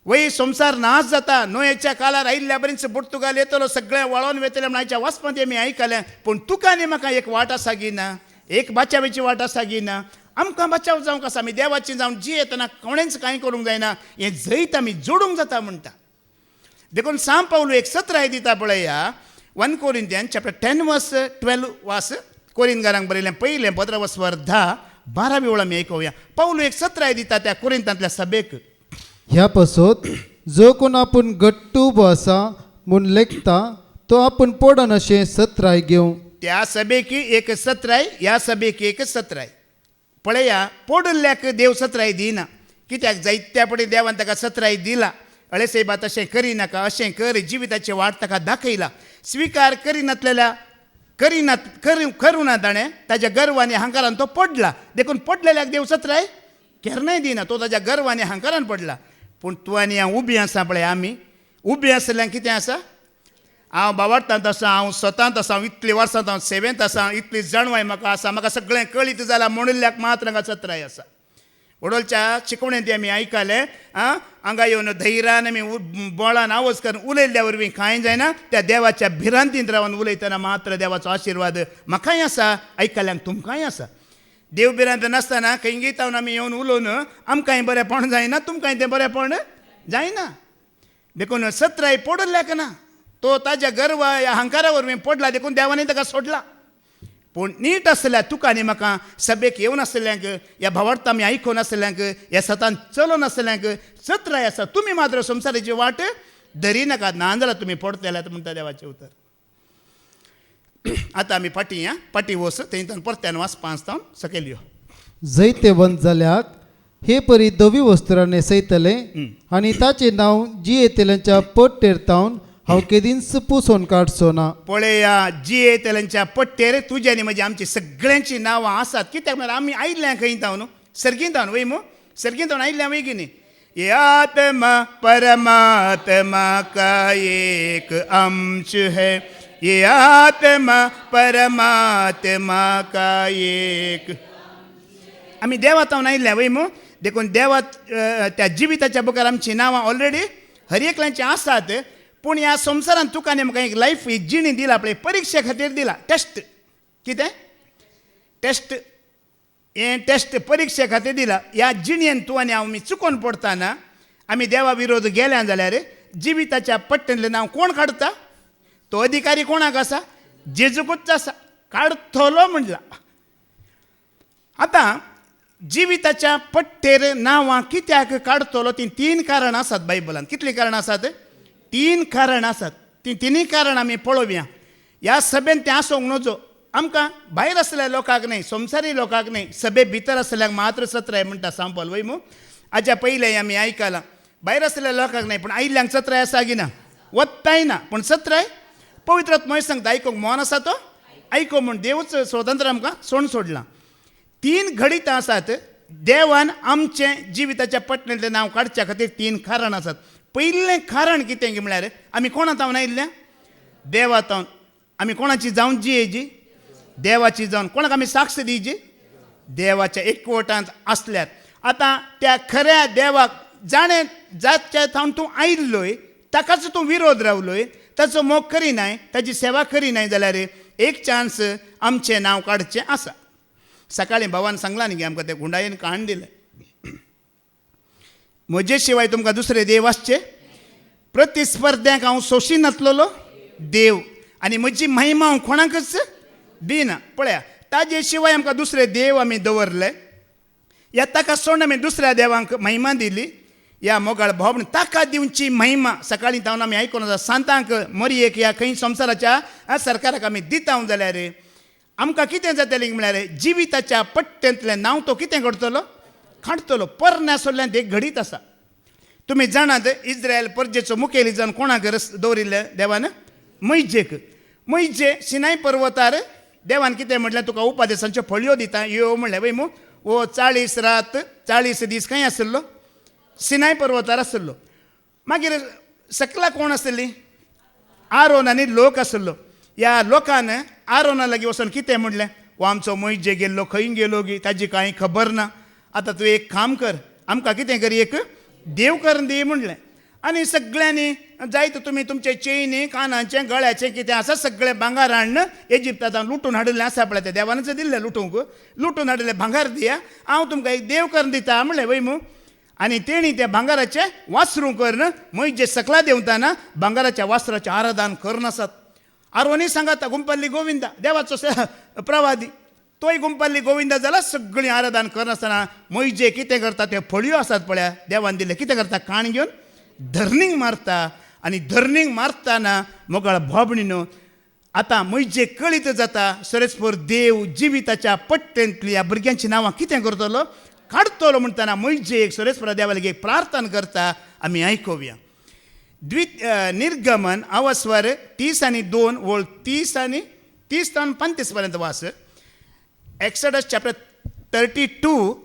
वय संवसार नाश जाता, नोयेच्या काळार आयिल्ल्या बरींच पुर्तुगाल येतलो, सगळें वळोन वयतलें म्हण आयच्या वाचपांत आमी आयकलें. पूण तुका आनी म्हाका एक वाट आसा गी ना, एक बाचावेची वाट आसा गी ना. आमकां बचाव जावंक आसा. आमी देवाची जावन जियेतना कोणेंच कांय करूंक जायना. हें जैत आमी जोडूंक जाता म्हणटा. देखून सांग पावलो एक 17 दिता पळया. 1 कोरिंथियन चॅप्टर 10 वर्स 12 वास. कोरिंथकारांक बरयलें पयलें 15 वर्स 10-12 ओळ आमी आयकुया. पावलो एक 17 दिता त्या कोरिंथांतल्या सभेक. ह्या पासत जो कोण आपूण गट्टू उबो आसा म्हूण लेखता तो आपूण पडन अशें 17 घेवं. त्या सभेक एक 17, ह्या सभेक एक 17. पळया पोडल्ल्याक देव 17 दिना. कित्याक जायत्या पडी देवान ताका 17 दिला. अळे सायबा तशें करिनाका, अशें कर, जिविताची वाट ताका दाखयला. स्विकार करिनातलेल्या करूं ना ताणें, ताच्या गर्वांनी अहंकारान तो पडला. देखून पडलेल्याक देव 17 केन्नाय दिना. तो ताच्या गर्वांनी अहंकारान पडला. पूण तूं आनी हांव उबीं आसा पळय, आमी उबीं आसल्यांक कितें आसा? हांव बावार्थांत आसा, हांव स्वतांत आसा, हांव इतलीं वर्सां हांव सेवेंत आसा, इतली जाणवाय म्हाका आसा, म्हाका सगळें कळीत जालां म्हणिल्ल्याक मात्र हांगा सत्राय आसा. वडोलच्या चिकवणेंत आमी आयकलें, हांगा येवन धैर्यान आमी बोळान आवाज करून उलयल्ल्या वरवीं कांय जायना. त्या देवाच्या भिरांतींत रावन उलयतना मात्र देवाचो आशिर्वाद म्हाकाय आसा, आयकल्यांक तुमकांय आसा. देव भिरांत नासतना खंय गीतावन आमी येवन उलोवन आमकांय बरेंपण जायना, तुमकांय तें बरेंपण जायना. देखून सत्राय पडल्याक ना, तो ताज्या गर्व अहंकारा वरवीं पडला, देखून देवानी ताका सोडला. पूण नीट आसल्या तुका आनी म्हाका सभेक येवन आसल्यांक, ह्या भावार्थ आमी आयकून आसल्यांक, ह्या सतान चलोवन आसल्यांक सत्राय आसा. तुमी मात्र संवसाराची वाट धरी नाकात, ना जाल्यार तुमी पडतल्यात म्हणटा देवाचें उतर. आतां आमी पाटी वस थंयच्यान परत्यान वाचपा आसता सकयल यो. जैतेवंत जाल्याक हे परी दवी वस्त्रां न्हेसयतले आनी ताचें नांव जी येतेल्यांच्या पट तेरतावन हांव केदींच पुसोवन काडचो ना. पळया, जी येतेल्यांच्या पट्टेर तुजी आनी म्हजी आमची सगळ्यांची नांवां आसात. कित्याक म्हळ्यार आमी आयिल्ल्या खंय तावन सर्गीन तावन वय मू सर्गीन तावन आयिल्ल्या वय की न्ही. ये आत्मा परमात्मा का एक अंश है, ये आत्मा परमात्मा का एक. आमी देवात आयिल्ल्या वय मू. देखून देवात त्या जिविताच्या बुकार आमची नांवां ऑलरेडी हर एकल्यांची आसात. पूण ह्या संवसारांत तुका आनी म्हाका एक लायफ ही जिणी दिला पळय, परिक्षे खातीर दिला. टेस्ट कितें टेस्ट, हें टेस्ट परिक्षे खातीर दिला. ह्या जिणयेन तूं आनी हांव चुकोवन पडटाना आमी देवा विरोध गेल्या जाल्यार जिविताच्या पट्ट्यांतलें नांव कोण काडटा? तो अधिकारी कोणाक आसा? जेजूकूच आसा. काडतलो म्हणला. आतां जिविताच्या पट्टेर नांवां कित्याक काडतलो? ती 3 कारणां आसात बायबलांत. कितलीं कारणां आसात? 3 कारणां आसात. ती 3 कारणां आमी पळोवया. ह्या सभेन तें आसूंक नजो. आमकां भायर आसलेल्या लोकांक न्हय, संवसारी लोकांक न्हय, सभे भितर आसल्यांक मात्र सत्राय म्हणटा सांपल वय मू. हाच्या पयलें आमी आयकलां, भायर आसलेल्या लोकांक न्हय पूण आयिल्ल्यांक सत्राय आसा की ना? वत्ताय ना पूण सत्राय पवित्र आत्मा सांगता आयकोंक मोन आसा तो आयको म्हूण. देवूच स्वतंत्र आमकां सोडलां. 3 घडीतां आसात. देवान आमचें जिविताच्या पट्ट्यांतलें नांव काडच्या खातीर 3 कारणां आसात. पयलें कारण कितें म्हळ्यार आमी कोणा तावन आयिल्ल्या? देवा तावन. आमी कोणाची जावन जियेची? देवाची जावन. कोणाक आमी साक्ष दिवची? देवाच्या एकवटांत आसल्यात. आतां त्या खऱ्या देवाक जाणें जातच्या थावन तूं आयिल्लोय, ताकाच तूं विरोध रावलोय, ताचो मोग करिनाय, ताची सेवा करिनाय जाल्यार एक चान्स आमचें नांव काडचें आसा. सकाळीं भावान सांगलां न्ही आमकां तें गुंडायेन काण दिलें. म्हजे शिवाय तुमकां दुसरे देव आसचे? प्रतिस्पर्ध्यांक हांव सोशी नासलोलो देव, आनी म्हजी महिमा हांव कोणाकच दिना. पळया, ताजे शिवाय आमकां दुसरे देव आमी दवरले. ह्या ताका सोडून आमी दुसऱ्या देवांक महिमा दिली. ह्या मोगाळ भावण ताका दिवची महिमा. सकाळीं तावन आमी आयकून आसा सांतांक, मरयेक, ह्या खंय संवसाराच्या सरकाराक आमी दिता जाल्यार आमकां कितें जातलें म्हळ्यार जिविताच्या पट्ट्यांतलें नांव तो कितें करतलो? काडटलो. परन्यासोल्ल्यान एक घडीत आसा. तुमी जाणात इस्रायल परजेचो मुखेली जावन कोणाक दवरिल्ले देवान? मैजेक. मैजे सिनाय पर्वतार देवान कितें म्हटलें, तुका उपादेसांच्यो फळयो दिता, यो म्हणलें वय मू. वो 40 रात 40 दीस खंय आसलो? सिनाय पर्वतार आसलो. मागीर सकला कोण आसली? आरोन आनी लोक आसलो. ह्या लोकान आरोना लागीं वचून कितें म्हणलें, वो आमचो मैजे गेल्लो खंय गेलो गी, ताजी कांय खबर ना. आतां तूं एक काम कर, आमकां कितें कर, एक देव करून दी म्हणलें. आनी सगळ्यांनी जायत तुमी तुमचे चेनी, कानाचें, गळ्याचें कितें आसा सगळें भांगार हाडून इजिप्तांत लुटून हाडिल्लें आसा पळय, तें देवानच दिल्लें लुटून हाडिल्लें भांगार दिया, हांव तुमकां एक देव करून दिता म्हणलें वय मू. आनी तेणी त्या भांगाराचें वासरूं करून मैजे सकला देंवताना भांगाराच्या वासराचें आराधन करून आसात. आरोनी सांगाता गुंपल्ली गोविंदा, देवाचो प्रवादी, तोय गुंपल्ली गोविंदा जाल्यार सगळीं आराधन करनासतना मैजे कितें करता, त्यो फळयो आसात पळया देवान दिल्ले, कितें करता, काण घेवन धरणींक मारता. आनी धरणींक मारतना मोगाळ भाबणीनो आतां मैजे कळीत जाता, सरेस्पर देव जिविताच्या पट्ट्यांतली ह्या भुरग्यांची नांवां कितें करतलो, काडतलो. म्हणटना मैजे एक सरेस्परा देवा लागीं प्रार्थना करता. आमी आयकोवया. निर्गमन अवस्वर 30 आनी 2 वोळ 30 आनी 30 तावन 35 पर्यंत वास. एक्सडस चॅप्टर 32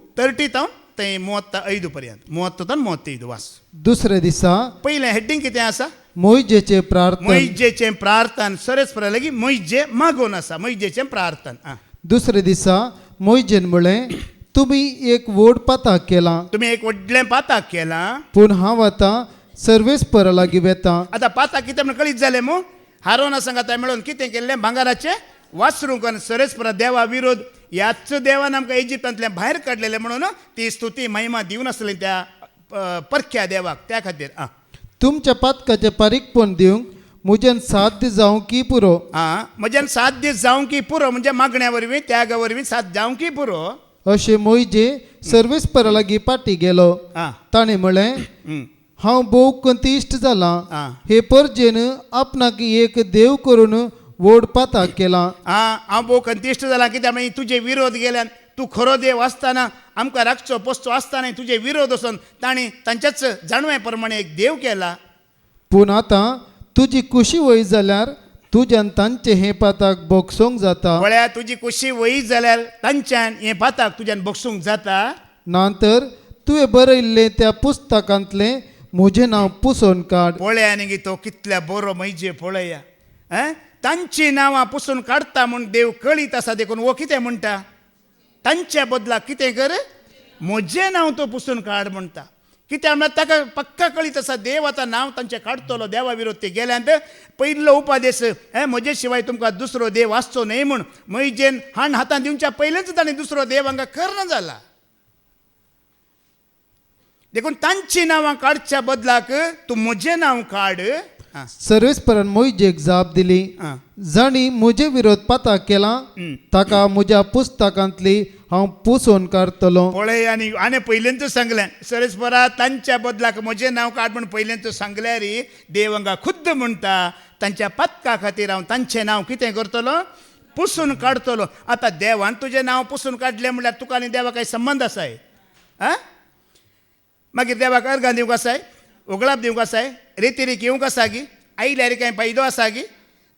30 तावन ते 35 पर्यंत, 30 तावन 35 वास. दुसरे दिसा पयलें हेडिंग कितें आसा? मोइजेचे प्रार्थना मोइजेचें प्रार्थन सरेस्परा लागीं मोइजे मागोन आसा मोइजेचें प्रार्थन आं. दुसरे दिसा मोइजेन म्हळें तुमी एक व्हड पाताक केला तुमी एक व्हडलें पाताक केलां. पूण हांव आतां सर्वेस्परा लागीं वेता आतां पाताक कितें म्हण कळीत जालें मू हारोना सांगाता मेळून कितें केल्लें भांगाराचें वासरूंक आनी सरेस्परा देवा विरोध ह्याच देवान आमकां इजिप्तांतल्यान भायर काडलेलें म्हणून ती स्तुती महिमा दिवन आसली त्या परख्या देवाक त्या खातीर आं. तुमच्या पातकाचें पारीकपण दिवंक म्हज्यान साध्य जावं की पुरो आं म्हज्यान साध्य जावं की पुरो म्हणजे मागण्या वरवीं त्यागा वरवीं साध्य जावं की पुरो. अशें मोइजे सर्वेस्परा लागीं पाटी गेलो. आं ताणें म्हळें हांव भोव कंतिश्ट जालां आं. हे परजेन आपणाक एक देव करून व्हड पाताक केला हांव भोव कंतिश्ट जालां कित्याक मागीर तुजे विरोध गेल्यान तूं खरो देव आसतना आमकां राखचो पोसचो आसतना तुजे विरोध वचोन तांणी तांच्याच जाणवे प्रमाणे एक देव केला. पूण आतां तुजी कुशी वय जाल्यार तुज्यान तांचे हे पाताक बोगसोंक जाता म्हळ्यार तुजी कुशी वई जाल्यार तांच्यान हें पाताक तुज्यान बगसूंक जाता. नांतर तुवें बरयल्लें त्या पुस्तकांतलें म्हजें नांव पुसोवन काड. पळया न्ही तो कितल्या बरो म्हणजे पळया तांची नांवां पुसून काडटा म्हूण देव कळीत आसा देखून वो कितें म्हणटा तांच्या बदलाक कितें कर म्हजें नांव तो पुसून काड म्हणटा. कित्याक म्हळ्यार ताका पक्का कळीत आसा देव आतां नांव तांचें काडटलो देवा विरोध ते गेल्यांत पयलो उपादेश म्हजे शिवाय तुमकां दुसरो देव आसचो न्हय म्हूण मैजेन हाण हातांत दिवच्या पयलेंच ताणें दुसरो देव हांगा करना जाला. देखून तांची नांवां काडच्या बदलाक तूं म्हजें नांव काड. सर्वेस्परान मोइजेक जाप दिली जाणी म्हजे विरोध पाताक केला ताका म्हज्या पुस्तकांतली हांव पुसोवन काडटलो. पळय आनी पयलेंच सांगलें सरेस्परा तांच्या बदलाक म्हजें नांव काड म्हूण पयलेंच सांगल्यार देव हांगा खुद्द म्हणटा तांच्या पत्का खातीर हांव तांचें नांव कितें करतलो पुसून काडटलो. आतां देवान तुजें नांव पुसून काडलें म्हणल्यार तुका आनी देवा काही संबंद आसाय. मागीर देवाक अर्गां दिवंक आसाय उगळाप दिवंक आसाय रेती येवंक आसा गी आयल्यार कांय फायदो आसा गी.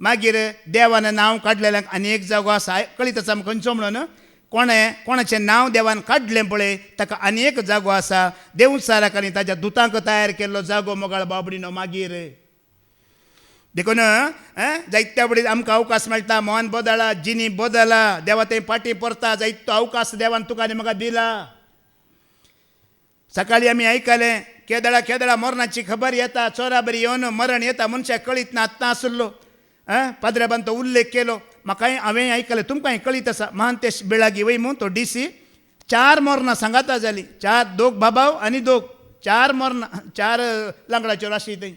मागीर देवान नांव काडलेल्यांक आनी एक जागो आसा कळीत आसा खंयचो म्हणून कोणाचें नांव देवान काडलें पळय ताका आनी एक जागो आसा देवचाराक आनी ताच्या दुतांक तयार केल्लो जागो मोगाळ बाबडीनो. मागीर देखून जायत्या बडी आमकां अवकाश मेळटा मोहन बदला जिनी बदला देवा थंय फाटीं परता जायतो अवकाश देवान तुका आनी म्हाका दिला. सकाळीं आमी आयकलें केदळा मरणाची खबर येता चोरा बरी येवन मरण येता मनशाक कळीत ना आत्तां आसलो. पाद्र्याबान तो उल्लेख केलो म्हाकाय हांवें आयकलें तुमकांय कळीत आसा महांतेश बेळागी वय मू तो DC 4 मरणां सांगाता जाली 2 बाबाव आनी 2 4 मरणां 4 लांगडाच्यो राशी थंय.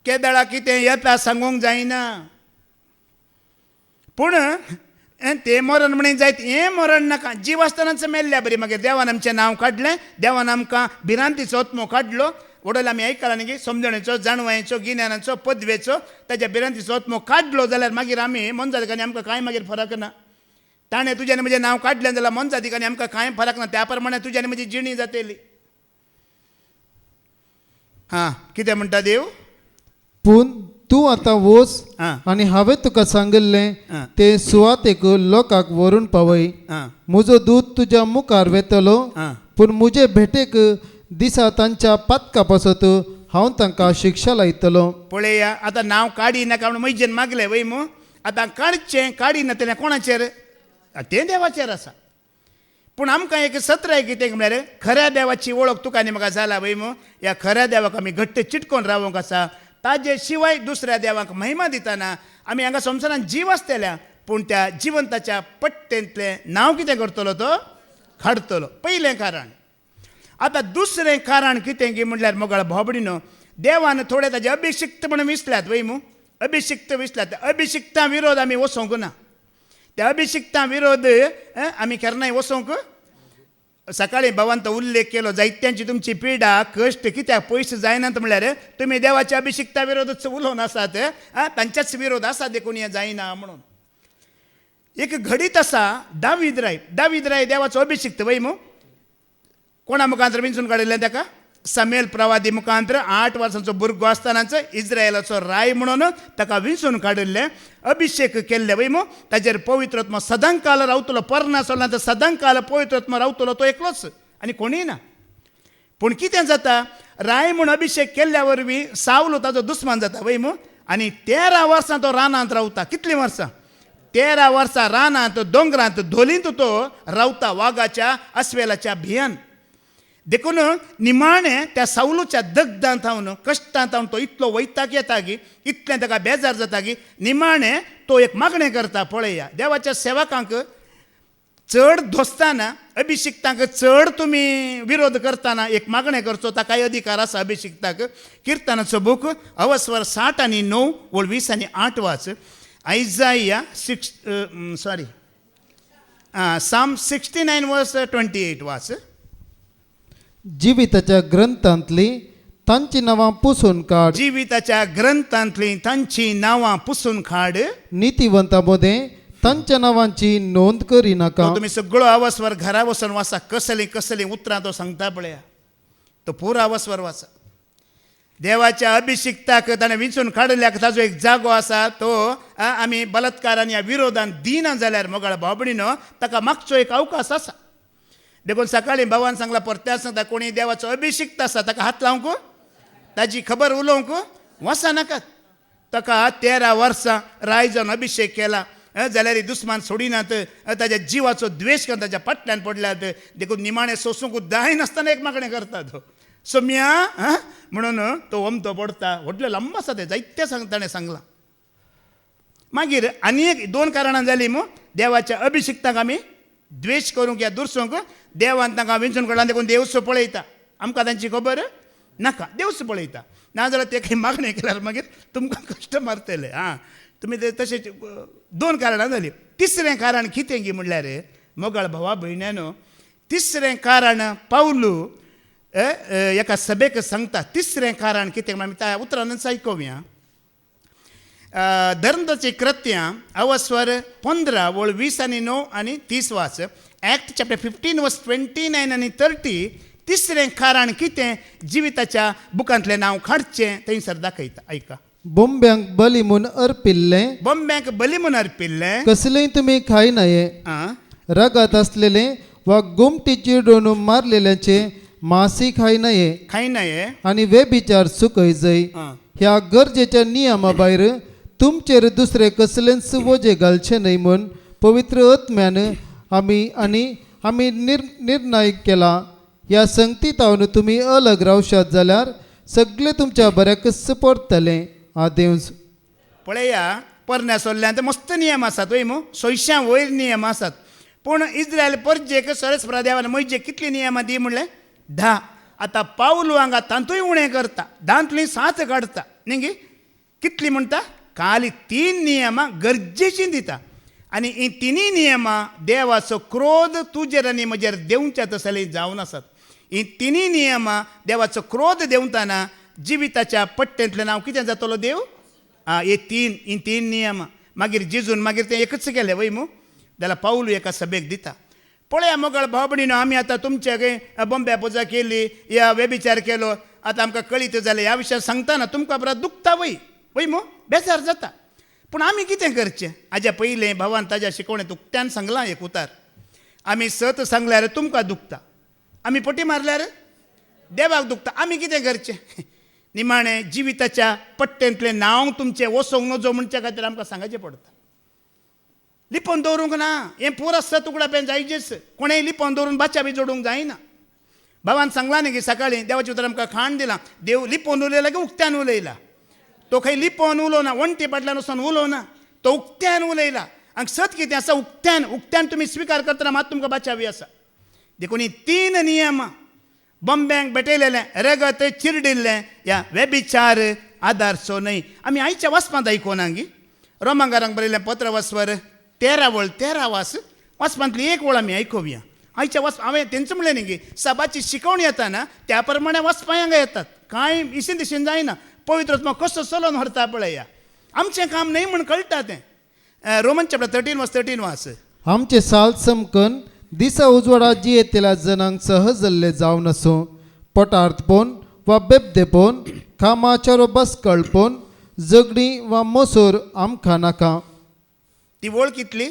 केदळा कितें येता सांगूंक जायना पूण ते मरण म्हणून जायत हें मरण नाका जीव आसतनाच मेल्ल्या बरी. मागीर देवान आमचें नांव काडलें देवान आमकां भिरांतीचो आत्मो काडलो. वडोल आमी आयकलां न्ही समजणेचो जाणवायेचो गिन्यानाचो पदवेचो ताच्या भिरांतीचो आत्मो काडलो जाल्यार मागीर आमी मनजातिकांनी आमकां कांय मागीर फरक ना. ताणें तुज्यान म्हजें नांव काडलें जाल्यार मनजातिकांनी आमकां कांय फरक ना. त्या प्रमाणे तुज्यान म्हजी जिणी जातली. कितें म्हणटा देव पूण तूं आतां वच आनी हांवें तुका सांगिल्लें ते सुवातेक लोकांक व्हरून पावय. म्हजो दूत तुज्या मुखार वेतलो पूण म्हजे भेटेक दिसा तांच्या पातका पासत हांव तांकां शिक्षा लायतलो. पळया आतां नांव काडी नाका म्हणून मैजेन मागलें वय मू. आतां काडचें काडी ना तेन्ना कोणाचेर तें देवाचेर आसा. पूण आमकां एक सत्र कितें म्हळ्यार खऱ्या देवाची वळख तुका आनी म्हाका जाला वय मू. ह्या खऱ्या देवाक आमी घट्ट चिटकोवन रावूंक आसा. ताजे शिवाय दुसऱ्या देवाक महिमा दितना आमी हांगा संवसारांत जीव आसतल्या पूण त्या जिवंताच्या पट्टेंतलें नांव कितें करतलो तो काडटलो. पयलें कारण. आतां दुसरें कारण कितें की म्हणल्यार मोगाळ भाबडीनो देवान थोडे ताजे अभिशिक्त म्हणून विसल्यात वय मू. अभिशिक्त विसल्यात त्या अभिशिक्ता विरोध आमी वचोंक ना. त्या अभिशिक्ता विरोध आमी केन्नाय वचोंक. सकाळीं भवान तो उल्लेख केलो जायत्यांची तुमची पिडा कश्ट कित्याक पयस जायनात म्हळ्यार तुमी देवाच्या अभिशिक्ता विरोधच उलोवन आसात तांच्याच विरोध आसा देखून हें जायना म्हणून. एक घडीत आसा दावीद राय देवाचो अभिशिक्त वय मू. कोणा मुखांतर विंचून काडिल्लें ताका समेल प्रवादी मुखांतर 8 वर्सांचो भुरगो आसतनाच इस्रायलाचो राय म्हणून ताका विंचून काडिल्लें अभिशेक केल्ले वय मू. ताजेर पवित्र आत्मा सदांकाल रावतलो. पर्णा सोडला तर सदांकाल पवित्र आत्मा रावतलो तो एकलोच आनी कोणीय ना. पूण कितें जाता राय म्हूण अभिषेक केल्ल्या वरवीं सावलो ताजो दुस्मान जाता वय मू आनी 13 वर्सां तो रानांत रावता. कितलीं वर्सां? 13 वर्सां रानांत दोंगरांत धोलींत तो रावता वागाच्या अस्वेलाच्या भियान. देखून निमाणें त्या सावलूच्या दगदांत हांव कश्टांत हांव तो इतलो वैताग येता की इतलें ताका बेजार जाता की निमाणें तो एक मागणें करता. पळया, देवाच्या सेवकांक चड धोसताना अभिशिक्तांक चड तुमी विरोध करताना एक मागणें करचो ताकाय अधिकार आसा अभिशिक्ताक. किर्तनाचो बूक अवस्वर 60 आनी 9 ओळ 20 आनी 8 वाच. आयजाया साम 69 वर्स 28 वाच. जिविताच्या ग्रंथांतली तांची नांवां पुसून काड. जिविताच्या ग्रंथांतलीं तांची नांवां पुसून काड. नितीवंता मदें तांच्या नांवांची नोंद करिनाका. तुमी सगळो अवस्वर घरा वचून वाचा. कसलीं कसलीं उतरां तो सांगता पळया. तो पुरो अवस्वर वाचा. देवाच्या अभिशिक्ताक ताणें विंचून काडल्याक ताजो एक जागो आसा. तो आमी बलात्कारान ह्या विरोधान दिना जाल्यार मोगाळ भावबणीनो ताका मागचो एक अवकाश आसा. देखून सकाळीं भावान सांगला, परत्या सांगता, कोणी देवाचो अभिशिक्त आसा ताका हात लावंक, ताजी खबर उलोवंक वचनाकात. ताका 13 वर्सां राय जावन अभिषेक केला जाल्यार दुस्मान सोडिनात. ताज्या जिवाचो द्वेश करून ताच्या फाटल्यान पडल्यात. देखून निमाणें सोसूंक जायनासतना एक मागणें करता तो सोम्या म्हणून तो वमतो पडता. व्हडलो लंब आसा ते जायते ताणें सांगलां. मागीर आनी एक 2 कारणां जालीं मू देवाच्या अभिशिक्ताक आमी द्वेश करूंक या दुरसोंक. देवान तांकां विंचून काडला. देखून देवच पळयता. आमकां तांची खबर नाका, देवच पळयता. नाजाल्यार ते खंय मागणें केल्यार मागीर तुमकां कश्ट मारतले. तुमी ते तशेंच 2 कारणां जालीं. तिसरें कारण कितें गी म्हणल्यार मोगाळ भावा भयण्यानो, तिसरें कारण पावलू एका सभेक सांगता. तिसरें कारण कितें आमी त्या उतरानच आयकोवया. धर्मदाची कृत्यां अवस्वर 15 ओळ 20 आनी 9 आनी 30 वाच. ॲक्ट चॅप्टर 15 वर्स 29 आनी 30. तिसरें कारण कितें जिविताच्या बुकांतलें नांव काडचें थंयसर दाखयता. आयका. बोंब्यांक बली म्हूण अर्पिल्लें, बोंब्यांक बली म्हूण अर्पिल्लें कसलेंय तुमी खाय नये. रगात असलेलें वा गुमटी चिरडून मारलेल्याचे मासी खाय नये. खाय नये. आनी वेबिचार सुकय जय. ह्या गरजेच्या नियमा भायर तुमचेर दुसरे कसलेंच वोजे घालचे न्हय म्हूण पवित्र आत्म्यान आमी निर्णय केला. ह्या संगतीतावन तुमी अलग रावशात जाल्यार सगळें तुमच्या बऱ्याकच पडटलें. देवस पळया, परण्या सोल्ल्यांत मस्त नियम आसात वय मू. 600 वयर नियम आसात. पूण इस्रायल परजेक सरस्वरा देवान म्हणजे कितली नियमां दी म्हणलें? 10. आतां पावलू हांगा तांतूय उणें करता. 10तलीं 7 काडटा न्ही. कितली म्हणटा? खाली 3 नियमां गरजेचीं दिता. आनी ही 3 नियमां देवाचो क्रोध तुजेर आनी म्हजेर देंवच्या तसलीं जावन आसात. ही 3 नियमां देवाचो क्रोध देंवताना जिविताच्या पट्टेंतलें नांव कितें जातलो देव? ही 3 नियमां. मागीर जिजून मागीर तें एकच केलें वय मू जाल्यार पावलू एका सभेक दिता. पळया मोगाळ भाव भयणीनो, आमी आतां तुमचे खंय बोंब्या पुजा केली या वेबिचार केलो आतां आमकां कळीत जालें ह्या विशयार सांगतना तुमकां बरो दुखता वय मू, बेजार जाता. पूण आमी कितें करचें? हाज्या पयलें भावान ताज्या शिकवणेंत उक्त्यान सांगलां एक उतार. आमी सत सांगल्यार तुमकां दुखता, आमी पटी मारल्यार देवाक दुखता. आमी कितें करचें? निमाणें जिविताच्या पट्टेंतलें नांव तुमचें वसोंक नजो म्हणच्या खातीर आमकां सांगचें पडटा. लिपोवन दवरूंक ना. हें पुरो सत उगडा पेन जायचेच. कोणेंय लिपोवन दवरून बाच्या बी जोडूंक जायना. भावान सांगलां न्ही की सकाळीं देवाचें उतर आमकां खाण दिलां. देव लिपोवन उलयला की उक्त्यान उलयला? तो खंय लिपोवन उलोवना, वण्टी फाटल्यान वचून उलोवना, तो उक्त्यान उलयला. आनी सत कितें आसा? उक्त्यान तुमी स्विकार करतना मात तुमकां बाचावी आसा. देखून ही 3 नियमां बोंब्यांक भेटयलेलें, रगत चिरडिल्लें, ह्या वेबिचार आदारचो न्हय. आमी आयच्या वाचपांत आयकोना गी. रोमांकारांक बरयलें पत्र वस्वर 13 वळ 13 वाचपांतली एक वळ आमी आयकोवया. आयच्या हांवें तेंचो म्हणलें न्ही की सभाची शिकवणी येता ना त्या प्रमाणे वाचपां हांगा येतात. कांय इशीन दिशीन जायना. पवित्र आत्मा कसो चलोवन व्हरता पळया. आमचें काम न्हय म्हूण कळटा तें. रोमन चॅप्टर 13 वर्स 13 वाच. आमचे साल चमकन दिसा उजवाडा जी येतेल्या जनांक सहज जाल्ले जावन असो, पटार्थपोन वा बेबदेपोन, कामाचारो बसकळपोन, जगडी वा मसूर आमकां नाका. ती वळ कितली?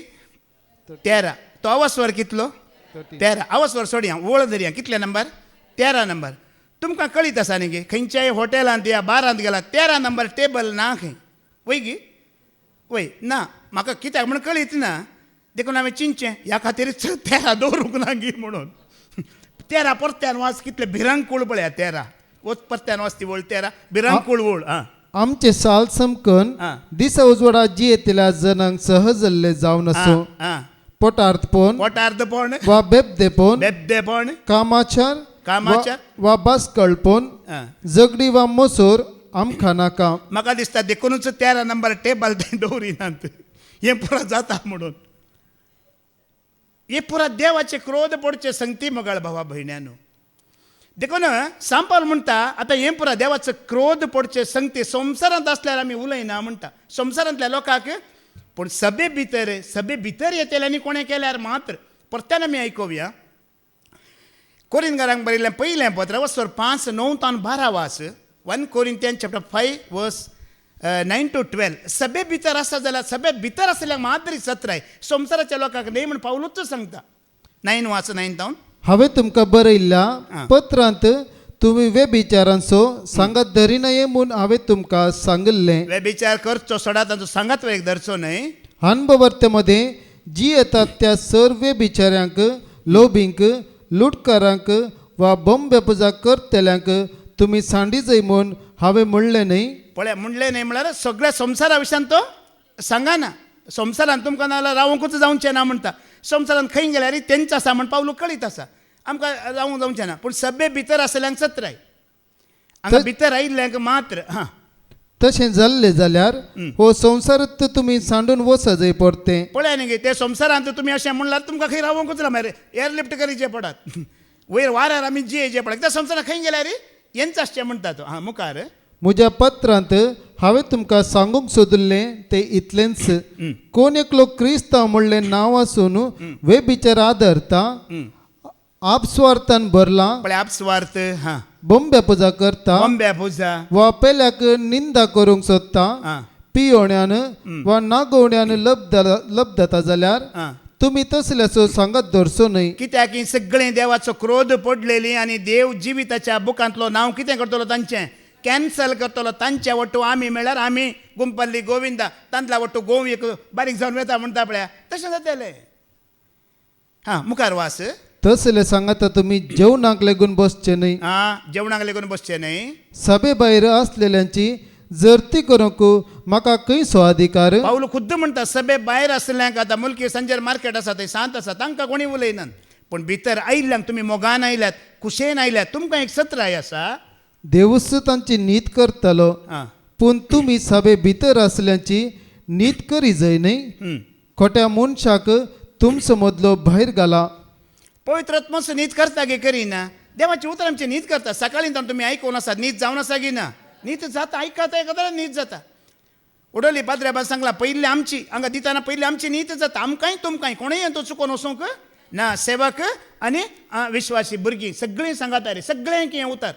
13. तो अवस्वर कितलो? 13. अवस्वर सोडया, वळ धरया. कितले नंबर? 13 नंबर. तुमकां कळीत आसा न्ही गे खंयच्याय हॉटेलांत या बारांत गेला 13 नंबर टेबल ना खंय वय गे वय ना म्हाका कित्याक म्हण कळीत ना देखून हांवें चिंतचें ह्या खातीर 13 दवरूंक ना गी म्हणून 13 परत्यान वाज कितले भिरांकूळ पळया 13 वच परत्यान वाज ती वळ 13 भिरांकूळ वळ आं आमचे साल समकन आ. दिसा उजवाडा जियेतल्या जनांक सहजल्ले जावन असो आं पोटार्थपण पोटार्दपण वा बेबदेपण बेबदेपण कामाचार कामाचार वा बासकळपण आं झगडी वा मोसोर आमकां नाका म्हाका दिसता देखूनच 13 नंबर टेबल थंय दवरिनात हें पुरो जाता म्हणून हे पुरा देवाचे क्रोध पडचे संगती मगाळ भावा भयण्यानो देखून सांपाल म्हणटा आतां हें पुरा देवाचो क्रोध पडचे संगती संवसारांत आसल्यार आमी उलयना म्हणटा संवसारांतल्या लोकांक पूण सभे भितर येतेल्यांनी कोणें केल्यार मात्र परत्यान आमी आयकोवया कोरिंथकारांक बरयल्लें पयलें पत्र वचोर 5:9-12 वास 1 Corinthians chapter 5 verse 9 to 12 सभे भितर आसा जाल्यार सभे भितर आसल्याक मात्र सत्राय संवसाराच्या लोकांक न्ही म्हण पावलूच सांगता 9 वाच 9 जावन हांवें तुमकां बरयल्ल्या पत्रांत तुमी व्यभिचारांचो सांगात धरी नये म्हूण हांवें तुमकां सांगल्लें व्यभिचार करचो सोडा तांचो सांगात एक धरचो न्हय अनुभवर्तेमध्ये जी येतात त्या सर्व बिचाऱ्यांक लोभींक लुटकारांक वा बॉम्बेपुजा करतल्यांक तुमी सांडी जय म्हूण हांवें म्हणलें न्ही पळय म्हणलें न्ही म्हळ्यार सगळ्या संवसारा विशयान तो सांगाना संवसारान तुमकां नाल्यार रावूंकूच जावचें ना म्हणटा संवसारान खंय गेल्यार तेंच आसा म्हण पावलू कळीत आसा आमकां रावूंक जावचें ना पूण सभे भितर आसल्यांक सत्राय हांगा भितर आयिल्ल्यांक मात्र हां तशें जाल्लें जाल्यार हो संवसारांत तुमी सांडून वचा जय परतें पळय न्ही गे ते संवसारांत तुमी अशें म्हणल्यार तुमकां खंय रावूंकूच ना मरे एअरलिफ्ट करीचे पडात वयर वाऱ्यार आमी जियेचे पडात त्या संवसारान खंय गेल्यार हेंच आसचें म्हणटा तो हां मुखार म्हज्या पत्रांत हांवें तुमकां सांगूंक सोदल्लें तें इतलेंच कोण एकलो क्रिस्तांव म्हणलें नांव आसून व्यभिचार आदरता आपस्वार्थान भरला पळय आपस्वार्थ हां बॉम्बे पुजा करता बॉम्बे पुजा वा पेल्याक निंदा करूंक सोदता हां पियोण्यान वा नागोवण्यान लब्धता जाल्यार हां तुमी तसल्याचो सांगात धरचो न्हय कित्याक ही सगळें देवाचो क्रोध पडलेली आनी देव जिविताच्या बुकांतलो नांव कितें करतलो तांचें कॅन्सल करतलो तांच्या वट्टू आमी म्हळ्यार आमी गुंपल्ली गोविंदा तांतल्या वट्टू गोव एक बारीक जावन वेता म्हणटा पळया तशें जातलें हां मुखार वास तसले सांगात तुमी जेवणाक लेगून बसचे न्हय हां जेवणाक लेगून बसचें न्हय सभे भायर असलेल्यांची जर्ती करूंक म्हाका खंयचो अधिकार पावलो खुद्द म्हणटा सभे भायर आसल्यांक आतां मुलकी संजर मार्केट आसा थंय सांत आसा तांकां कोणी उलयनात पूण भितर आयिल्ल्यांक तुमी मोगान आयल्यात कुशेन आयल्यात तुमकां एक सत्राय आसा देवूच तांची नीत करतलो हां पूण तुमी सभे भितर असल्यांची नीत करी जय न्हय खोट्या मनशाक तुमचो मदलो भायर घाला पवित्र आत्मस नीत करता गे करिना देवाची उतर आमची नीत करता सकाळीं जावन तुमी आयकून आसात नीत जावन आसा गी ना नीत जाता आयकता आयकता नीत जाता उडोली पाद्र्याबा सांगला पयली आमची हांगा दिताना पयली आमची नीत जाता आमकांय तुमकांय कोणूय तो चुकोवन वचूंक ना सेवक आनी विश्वासी भुरगीं सगळीं सांगाता रे सगळ्यांक हें उतर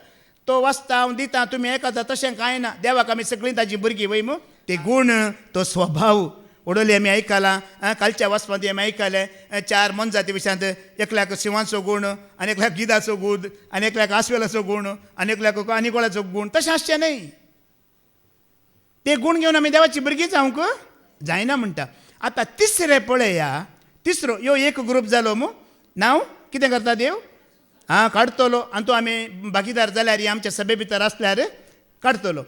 तो वाचता हांव दिता तुमी आयकता तशें कांय ना देवाक आमी सगळीं ताजी भुरगीं वय मू ते गूण तो स्वभाव उडोली आमी आयकलां कालच्या वाचपांत आमी आयकलें 4 मनजाती विशयांत एकल्याक शिवांचो गूण आनी एकल्याक गिदाचो गूण आनी एकल्याक आस्वेलाचो गूण आनी एकल्याक आनिकोळाचो गूण तशें आसचें न्हय ते गूण घेवन आमी देवाची भुरगीं जावंक जायना म्हणटा आतां तिसरें पळया तिसरो ह्यो एक ग्रूप जालो मू नांव कितें करता देव काडटलो आनी तो आमी भागीदार जाल्यार आमच्या सभे भितर आसल्यार काडटलो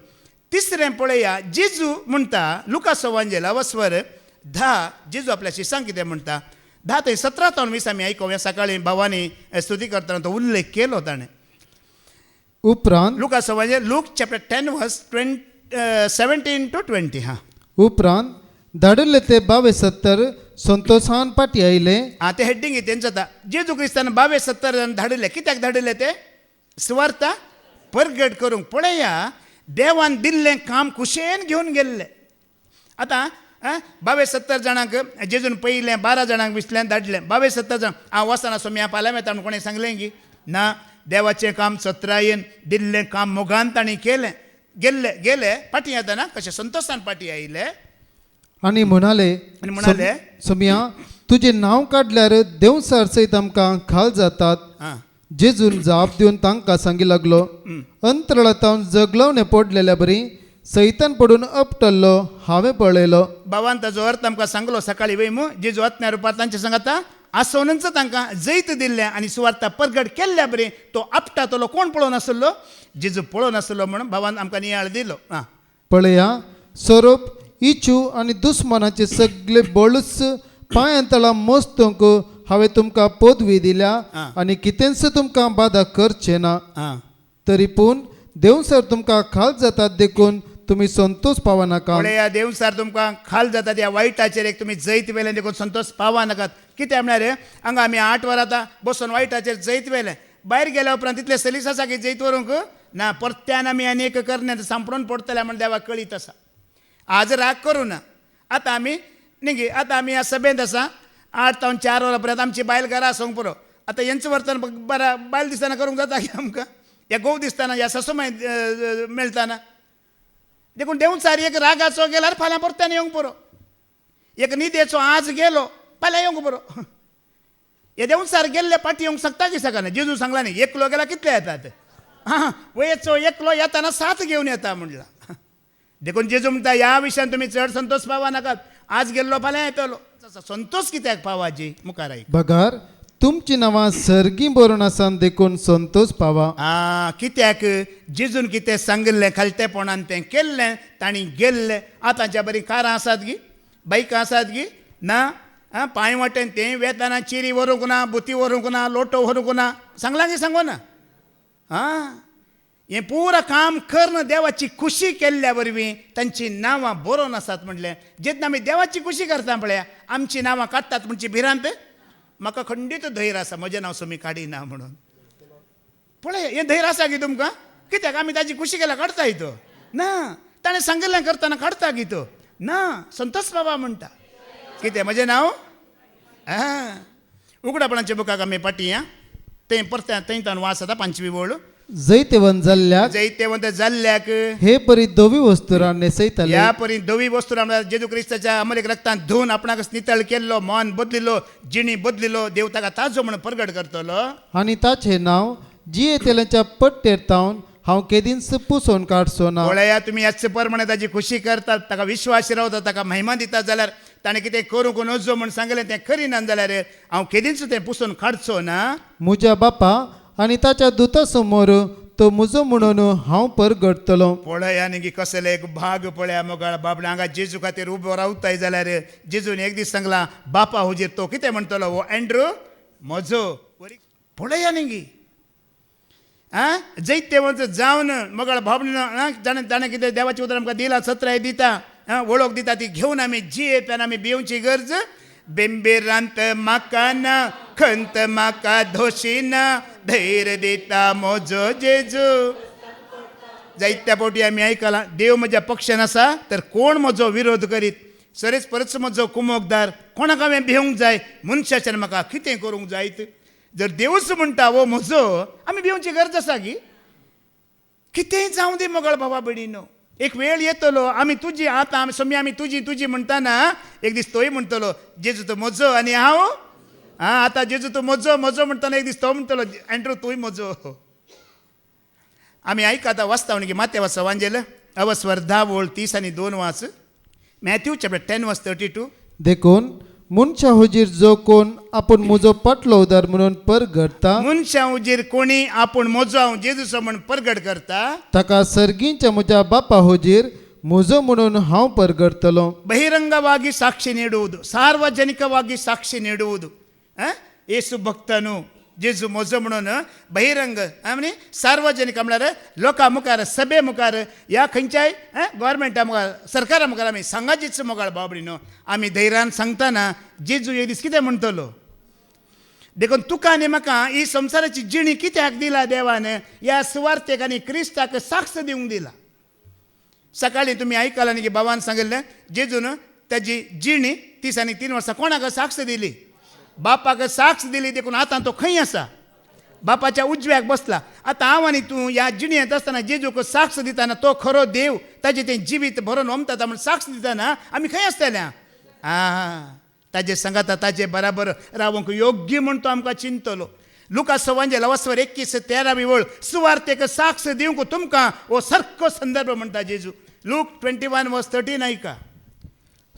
तिसरें पळया जेजू म्हणटा लुका सवांजेला वस्वर 10 जेजू आपल्या शिष्यांक कितें म्हणटा 10 ते 17 आमी आयकोवया सकाळीं भावानी स्तुती करतना तो उल्लेख केलो ताणें उपरांत लुका सवांजे लूक चॅप्टर 10 वर्स 17 to 20 हां उपरांत धाडिल्ले ते 72 संतोषान पाटी आयले ते हेडिंग तेंचो आतां जेजू क्रिस्तान 72 जाण धाडिल्ले कित्याक धाडिल्ले ते सुवार्थ परगट करूंक पळया देवान दिल्लें काम कुशेन घेवन गेल्लें आतां 72 जाणांक जेजून पयलें 12 जाणांक विसल्यान धाडलें 72 जाण हांव वचना सोम्या पाल्या येता म्हण कोणें सांगलें गी ना देवाचें काम सत्रायेन दिल्लें काम मोगान तांणी केलें गेले पाटी येताना कशें संतोशान पाटी आयले आनी म्हणाले सोम्या तुजें नांव काडल्यार देवसार सयत आमकां खाल जातात जेजून जाप दिवन तांकां सांगी लागलो अंतराळांत जगलवणे पडलेल्या बरी सैतान पडून अपटल्लो हांवें पळयलो. भावान ताजो अर्थ आमकां सांगलो सकाळी वयमू जेजू आत्म्या रुपार तांचे सांगता आसोनच तांकां जैत दिल्ल्या आनी सुवार्ता परगट केल्ल्या बरी तो आपटातलो कोण पळोवन आसलो जेजू पळोवन आसलो म्हणून भावान आमकां नियाळ दिलो. पळया सोरोप इचू आनी दुस्मानाचे सगळे बळूच पांयांतळां मोस्तोंक हांवें तुमकां पदवी दिल्या आनी कितेंच तुमकां बाधा करचे ना. तरी पूण देवसर तुमकां खाल जातात देखून तुमी संतोष पावा नाका. पळया देवसार तुमकां खाल जातात या वायटाचेर एक तुमी जैत वेलें देखून संतोष पावा नाकात. कित्याक म्हळ्यार हांगा आमी 8 वरां आतां बसून वायटाचेर जैत वेलें भायर गेल्या उपरांत तितले सलीस आसा की जैत व्हरूंक ना परत्यान आमी आनी एक करण्यात सांपडून पडटले म्हण देवाक कळीत आसा. आज राग करूं ना. आतां आमी न्ही आतां आमी ह्या सभेंत आसा 8 ते 4 वरां पर्यंत आमची बायल घरा आसूंक पुरो. आतां हेंचें वर्तन बरा बायल दिसतना करूंक जाता की आमकां या घोव दिसतना या सासूमाय मेळटाना देखून देवचार एक रागाचो गेल्यार फाल्यां परत्यान येवंक पुरो. एक न्हिदेचो आज गेलो फाल्यां येवंक पुरो. हे देवचार गेल्ले फाटी येवंक शकता की शकना. जेजू सांगला न्ही एकलो गेला कितले येतात. वयेचो एकलो येताना 7 घेवन येता म्हणला. देखून जेजू म्हणटा ह्या विशयान तुमी चड संतोष पावा नाकात. आज गेल्लो फाल्यां येतलो. संतोष कित्याक पावाजी मुखार आयक. बगार तुमची नांवां सर्गी बरोवन आसात देखून संतोष पावा. कित्याक जेजून कितें सांगिल्लें खालतेपणान तें केल्लें तांणी गेल्लें. आतांच्या बरी कारां आसात गी बायकां आसात गी ना पांय वाटेन तें वेताना चिरी व्हरूंक ना बुती व्हरूंक ना लोटो व्हरूंक ना सांगलां की सांगो ना. हें पुरा काम करून देवाची खुशी केल्ल्या वरवीं तांची नांवां बरोवन आसात म्हणलें. जेन्ना आमी देवाची खुशी करता पळया आमची नांवां काडटात म्हणची भिरांत म्हाका खंडीत धैर्य आसा म्हजें नांव सुमी काडिना म्हणून. पळय हें धैर्य आसा की तुमकां. कित्याक आमी ताची खुशी केल्या काडटा हितो ना ताणें सांगिल्लें करतना काडटा की तो ना संतोष बाबा म्हणटा. कितें म्हजें नांव उगडापणाच्या बुकाक आमी पाटी तें परत्या थंयच्यान वास जाता 5वी वळ जैतेवन जाल्ल्याक जैतेवंत जाल्ल्याक हे परी धवी वस्तुरां नेसयताले. ह्या परी धवी वस्तूर जेजू क्रिस्ताच्या अमलीक रक्तान धुवन आपणाक नितळ केल्लो मन बदलिल्लो जिणी बदलिल्लो देव ताका ताजो म्हणून परगट करतलो. आनी ताचें नांव जी तेलांच्या पट्टेर तावन हांव केदींच पुसोवन काडचो ना. पळया तुमी याच प्रमाणे ताची खुशी करतात ताका विश्वास रावता ताका महिमा दितात जाल्यार ताणें कितें करूंक नजो म्हूण सांगलें तें करिना जाल्यार हांव केदींच तें पुसून काडचो ना. म्हज्या बापा आनी ताच्या दुता समोर तो म्हजो म्हणून हांव परगडतलो. पळया न्ही कसले एक भाग पळया मोगाळ बाबडे हांगा जेजू खातीर उबो रावताय जाल्यार जेजून एक दीस सांगला बापा हुजीर तो कितें म्हणटलो वो एंड्रू म्हजो. पळया न्ही जैतेवंत जावन मोगाळ बाबडे ताणें कितें देवाचें उतर आमकां दिला सत्राय दिता वळख दिता ती घेवन आमी जियेत आमी भिवची गरज बेंबेरांत म्हाका ना खंत म्हाका धोशीना धैर्य दिता म्हजो जेजू. जायत्या फावटी आमी आयकलां देव म्हज्या पक्षान आसा तर कोण म्हजो विरोध करीत. सरेच परच म्हजो कुमोकदार कोणाक हांवें भिवंक जाय मनशाच्यान म्हाका कितें करूंक जायत. जर देवच म्हणटा वो म्हजो आमी भिवची गरज आसा की. कितेंय जावं दी मोगाळ भावा भयणीनो एक वेळ येतलो आमी तुजी आतां आमी तुजी तुजी म्हणटाना एक दीस तोय म्हणटलो जेजू तो म्हजो आनी हांव आतां जेजू तूं म्हजो म्हजो म्हणटाना एक दीस तो म्हणटलो एंड्रू तूंय म्हजो. आमी आयकाता वाचता न्ही माते वाचा वांजेल अवस्वर 10:30 आनी 2 वाच मॅथ्यू चॅप्टर 10:32. देखून मनशा हुजीर जो कोण आपूण म्हजो पटलो उदार म्हणून परगडता मनशा हुजीर कोणी आपूण म्हजो हांव जेजूचो म्हूण परगट करता ताका सर्गींच्या म्हज्या बापा हुजीर म्हजो म्हणून हांव परगडतलो. ಬಹಿರಂಗವಾಗಿ ಸಾಕ್ಷಿ ನೀಡುವುದು ಸಾರ್ವಜನಿಕವಾಗಿ ಸಾಕ್ಷಿ ನೀಡುವುದು ಯೇಸು ಭಕ್ತನು जेजू म्हजो म्हणून बहिरंग आनी सार्वजनीक म्हळ्यार लोकां मुखार सभे मुखार ह्या खंयच्याय गोवोरमेंटा मुखार सरकारा मुखार आमी सांगाजीच मोगाळ बाबडीनो आमी धैर्यान सांगतना जेजू एक दीस कितें म्हणटलो. देखून तुका आनी म्हाका ही संवसाराची जिणी कित्याक दिला देवान ह्या सुवार्थेक आनी क्रिस्ताक साक्ष दिवंक दिला. सकाळीं तुमी आयकलां न्ही की बाबान सांगिल्लें जेजून ताजी जिणी 30 आनी 3 वर्सां कोणाक साक्ष दिली बापाक साक्ष दिली. देखून आतां तो खंय आसा बापाच्या उजव्याक बसला. आतां हांव आनी तूं ह्या जिणयेंत आसतना जेजूक साक्ष दिताना तो खरो देव ताजें तें जिवीत भरून ओमता म्हूण साक्ष दिताना आमी खंय आसतल्या ताजे सांगाता ताजे बराबर रावंक योग्य म्हूण तो आमकां चिंतलो. लुका 21:13 वळ सुवार्तेक साक्ष दिवंक तुमकां हो सारको संदर्भ म्हणटा जेजू. लूक 21:13 ऐका.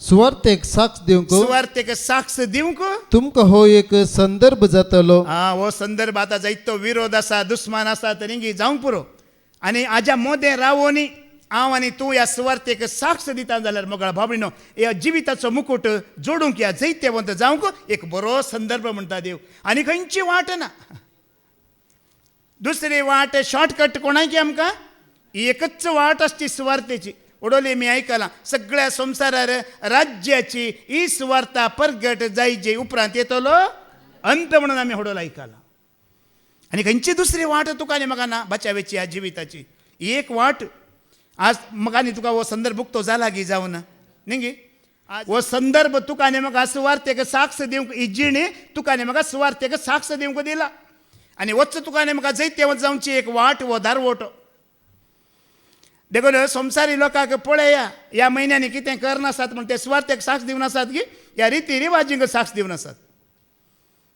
सुवार्तेक साक्ष दिवंक सुवार्तेक साक्ष दिवंक तुमकां हो एक संदर्भ जातलो. हो संदर्भ आता जायतो विरोध आसा, दुस्मान आसा तर हिंगी जावंक पुरो. आनी हाज्या मोदें रावोनी हांव आनी तूं ह्या सुवार्तेक साक्ष दिता जाल्यार मोगळा भावणीनो ह्या जिविताचो मुकुट जोडूंक ह्या जैतेवंत जावंक एक बरो संदर्भ म्हणटा देव. आनी खंयची वाट ना, दुसरी वाट शॉर्टकट कोणाकी आमकां एकच वाट आसची सुवार्तेची. उडोली मी आयकलां सगळ्या संवसारार राज्याची ही सुवार्ता परगट जायचे उपरांत येतलो अंत म्हणून आमी होडोल आयकलां. आनी खंयची दुसरी वाट तुका आनी म्हाका ना बचावेची ह्या जिविताची. ही एक वाट. आज म्हाका आनी तुका हो संदर्भ उक्तो जाला की जावं ना न्ही. हो संदर्भ तुका आनी म्हाका सुवार्तेक साक्ष दिवंक ही जिणी तुका आनी म्हाका सुवार्तेक साक्ष दिवंक दिला. आनी वच तुका आनी म्हाका जैतेवंत जावची एक वाट हो दारवटो. देखून संवसारी लोकांक पळया ह्या म्हयन्यांनी कितें करनासात म्हण ते सुवार्तेक साक्ष दिवन आसात की ह्या रिती रिवाजींक साक्ष दिवन आसात,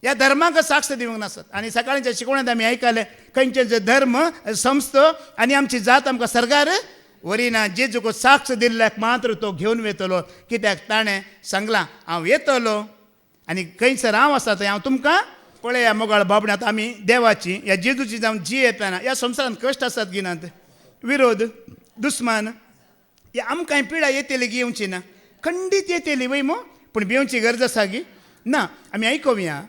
ह्या धर्माक साक्ष दिवंक नासात. आनी सकाळच्या शिकवण्यात आमी आयकलें खंयचे धर्म संस्थो आनी आमची जात आमकां सरकार वरिना. जेजूक साक्ष दिल्ल्याक मात्र तो घेवन वेतलो, कित्याक ताणें सांगलां हांव येतलो आनी खंयसर हांव आसा थंय हांव तुमकां पळया. मोगाळ बाबड्यांत आमी देवाची ह्या जेजूची जावन जी येताना ह्या संवसारांत कश्ट आसात गिनात, विरोध, दुस्मान, हे आमकां पिडा येतली की येवची ना, खंडीत येतली वय मो, पूण भिवची गरज आसा की ना. आमी आयकुया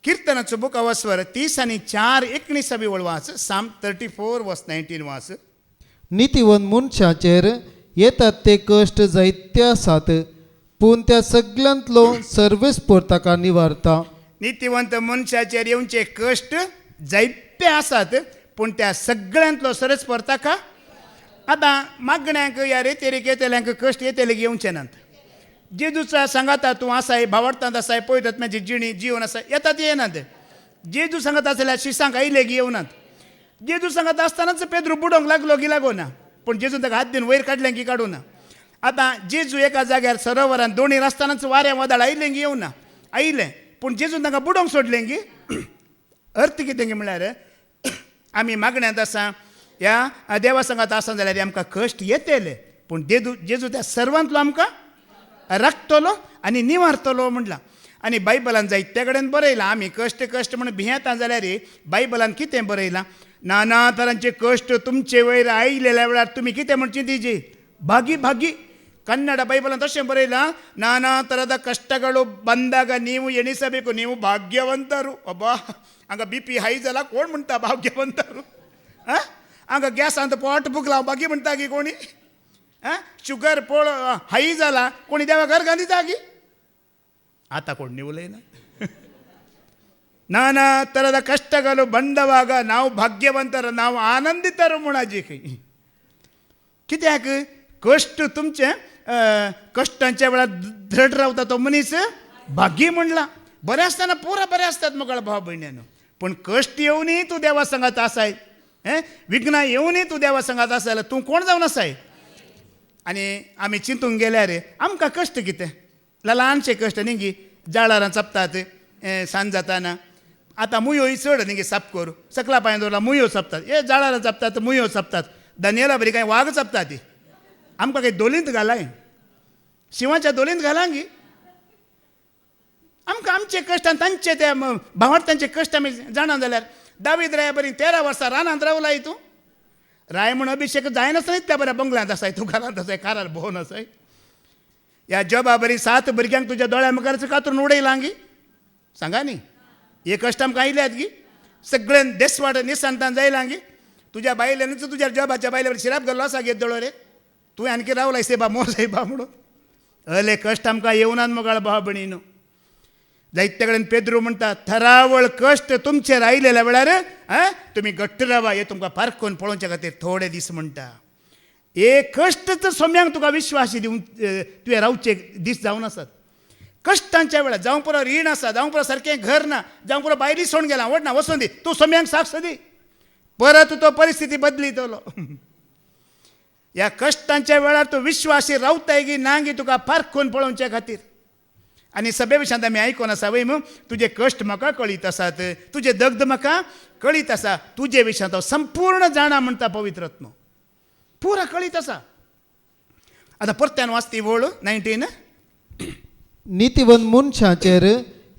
किर्तनाचो बुक अवस्वर 30:4-19 वळ वाच. साम 34:19 वाच. नितीवंत मनशाचेर येतात ते कश्ट जायते आसात, पूण त्या सगळ्यांतलो सर्वेस्पर ताका निवारता. नितीवंत मनशाचेर येवचे कश्ट जायते आसात, पूण त्या सगळ्यांतलो सर्वेस्पर ताका. आतां मागण्यांक ह्या रेतेरीक येतल्यांक कश्ट येतले की येवचे नात. जेजूचा सांगाता तूं आसाय भावार्थांत आसाय पळयतात म्हाजी जिणी जीवन आसा येतात येनात. जेजू सांगत आसल्यार शिसांक आयले की येवनात. जेजू सांगत आसतनाच पेद्रू बुडोंक लागलो की लागोना, पूण जेजून ताका हात दिवन वयर काडलें की काडूना. आतां जेजू एका जाग्यार सरोवरान दोणीर आसतनाच वारें वदाळ आयलें की येवना, आयलें पूण जेजून ताका बुडोंक सोडलें की. अर्थ कितें की म्हळ्यार आमी मागण्यांत आसा ह्या देवा सांगात आसा जाल्यार आमकां कश्ट येतले, पूण जेजू त्या सर्वांतलो आमकां राखतलो आनी निवारतलो म्हणलां. आनी बायबलान जायते कडेन बरयलां आमी कश्ट कश्ट म्हणून भियेता जाल्यार बायबलान कितें बरयलां. नाना तरांचे कश्ट तुमचे वयर आयलेल्या वेळार तुमी कितें म्हणची तिजी भागी भागी. ಕನ್ನಡ ಬೈಬಲ್ ತಕ್ಷಣ ಬರೆಯಿಲ್ಲ ನಾನಾ ಥರದ ಕಷ್ಟಗಳು ಬಂದಾಗ ನೀವು ಎಣಿಸಬೇಕು ನೀವು ಭಾಗ್ಯವಂತರು. ಅಬ್ಬಾ ಹಂಗ ಬಿ ಪಿ ಹೈ झाला कोण म्हणता भाग्यवंतरू. हंग गॅस ಅಂತ पॉट बुकला बागी म्हणता की कोणी. शुगर पोळ हाय झाला कोणी देवा घर घालीता की आता कोण निवलैना. ನಾನಾ ಥರದ ಕಷ್ಟಗಳು ಬಂದವಾಗ ನಾವು ಭಾಗ್ಯವಂತರು ನಾವು ಆನಂದಿತರು म्हणाजी कित्याक कष्ट तुमचे कष्टांच्या वेळार दृढ रावता तो मनीस भाग्य म्हणला. बरें आसतना पुरा बरें आसतात मुखार भाव भयण्यानो, पूण कश्ट येवनय तूं देवा सांगात आसाय, विघ्नां येवनय तूं देवा सांगात आसा जाल्यार तूं कोण जावन आसाय. आनी आमी चिंतूंक गेल्यार आमकां कश्ट कितें ल्हानशे कश्ट न्ही गी. जाळारां चपतात सांज जाताना. आतां मुयो चड न्ही गे साप करूं सकला पांय दवरला मुयो चपतात. हे जाळारां चपतात मुयो चपतात. दानियेला बरी कांय वाग चपतात ती. आमकां काही दोलींत घालाय शिवाच्या दोलींत घालां गी. आमकां आमचे कश्ट आनी तांचे त्या भावार्थांचे कश्ट आमी जाणा जाल्यार दावीद राया बरी 13 वर्सां रानांत रावलाय तूं. राय म्हण अभिशेक जायनासतना इतल्या बऱ्या बंगल्यांत आसाय तूं घरांत आसाय कारार भोंवन आसाय. ह्या जॉबा बरी 7 भुरग्यांक तुज्या दोळ्या मुखार कातरून उडयलां गी. सांगा न्ही हे कश्ट आमकां आयल्यात गी. सगळ्यान देसवाड निसांतान जायलां गी. तुज्या बायलेनूच तुज्या जॉबाच्या बायले बरी शिराप घालो आसा गे दोळो रे. तुवें आनकी रावलाय सेबा मोर सेबा म्हणून. अले कश्ट आमकां येवनात मुखार भाव भयणीनो. जायते कडेन पेद्रू म्हणटा थरावळ कश्ट तुमचेर आयलेल्या वेळार तुमी घट्ट रावा. हे तुमकां पारखून पळोवच्या खातीर थोडे दीस म्हणटा. हे कश्टच सोम्यांक तुका विश्वास दिवन तुवें रावचे दीस जावन आसात. कश्टांच्या वेळार जावं पुरो रीण आसा जावं पुरो सारकें घर ना जावं पुरो भायली सोण गेला वडना वचून दी तूं सोम्यांक साक्ष दी परत तो परिस्थिती बदलितलो. ह्या कश्टांच्या वेळार तूं विश्वासी रावताय की ना गी तुका पारखून पळोवच्या खातीर. आनी सगळे विशयांत आमी आयकोन आसा वय मू तुजे कश्ट म्हाका कळीत आसात तुजे दग्ध म्हाका कळीत आसा तुजे विशयांत हांव संपूर्ण जाणा म्हणटा पवित्र आत्मो पुरा कळीत आसा. आतां परत्यान वाचती वळ 19 नीतिवंत मनशाचेर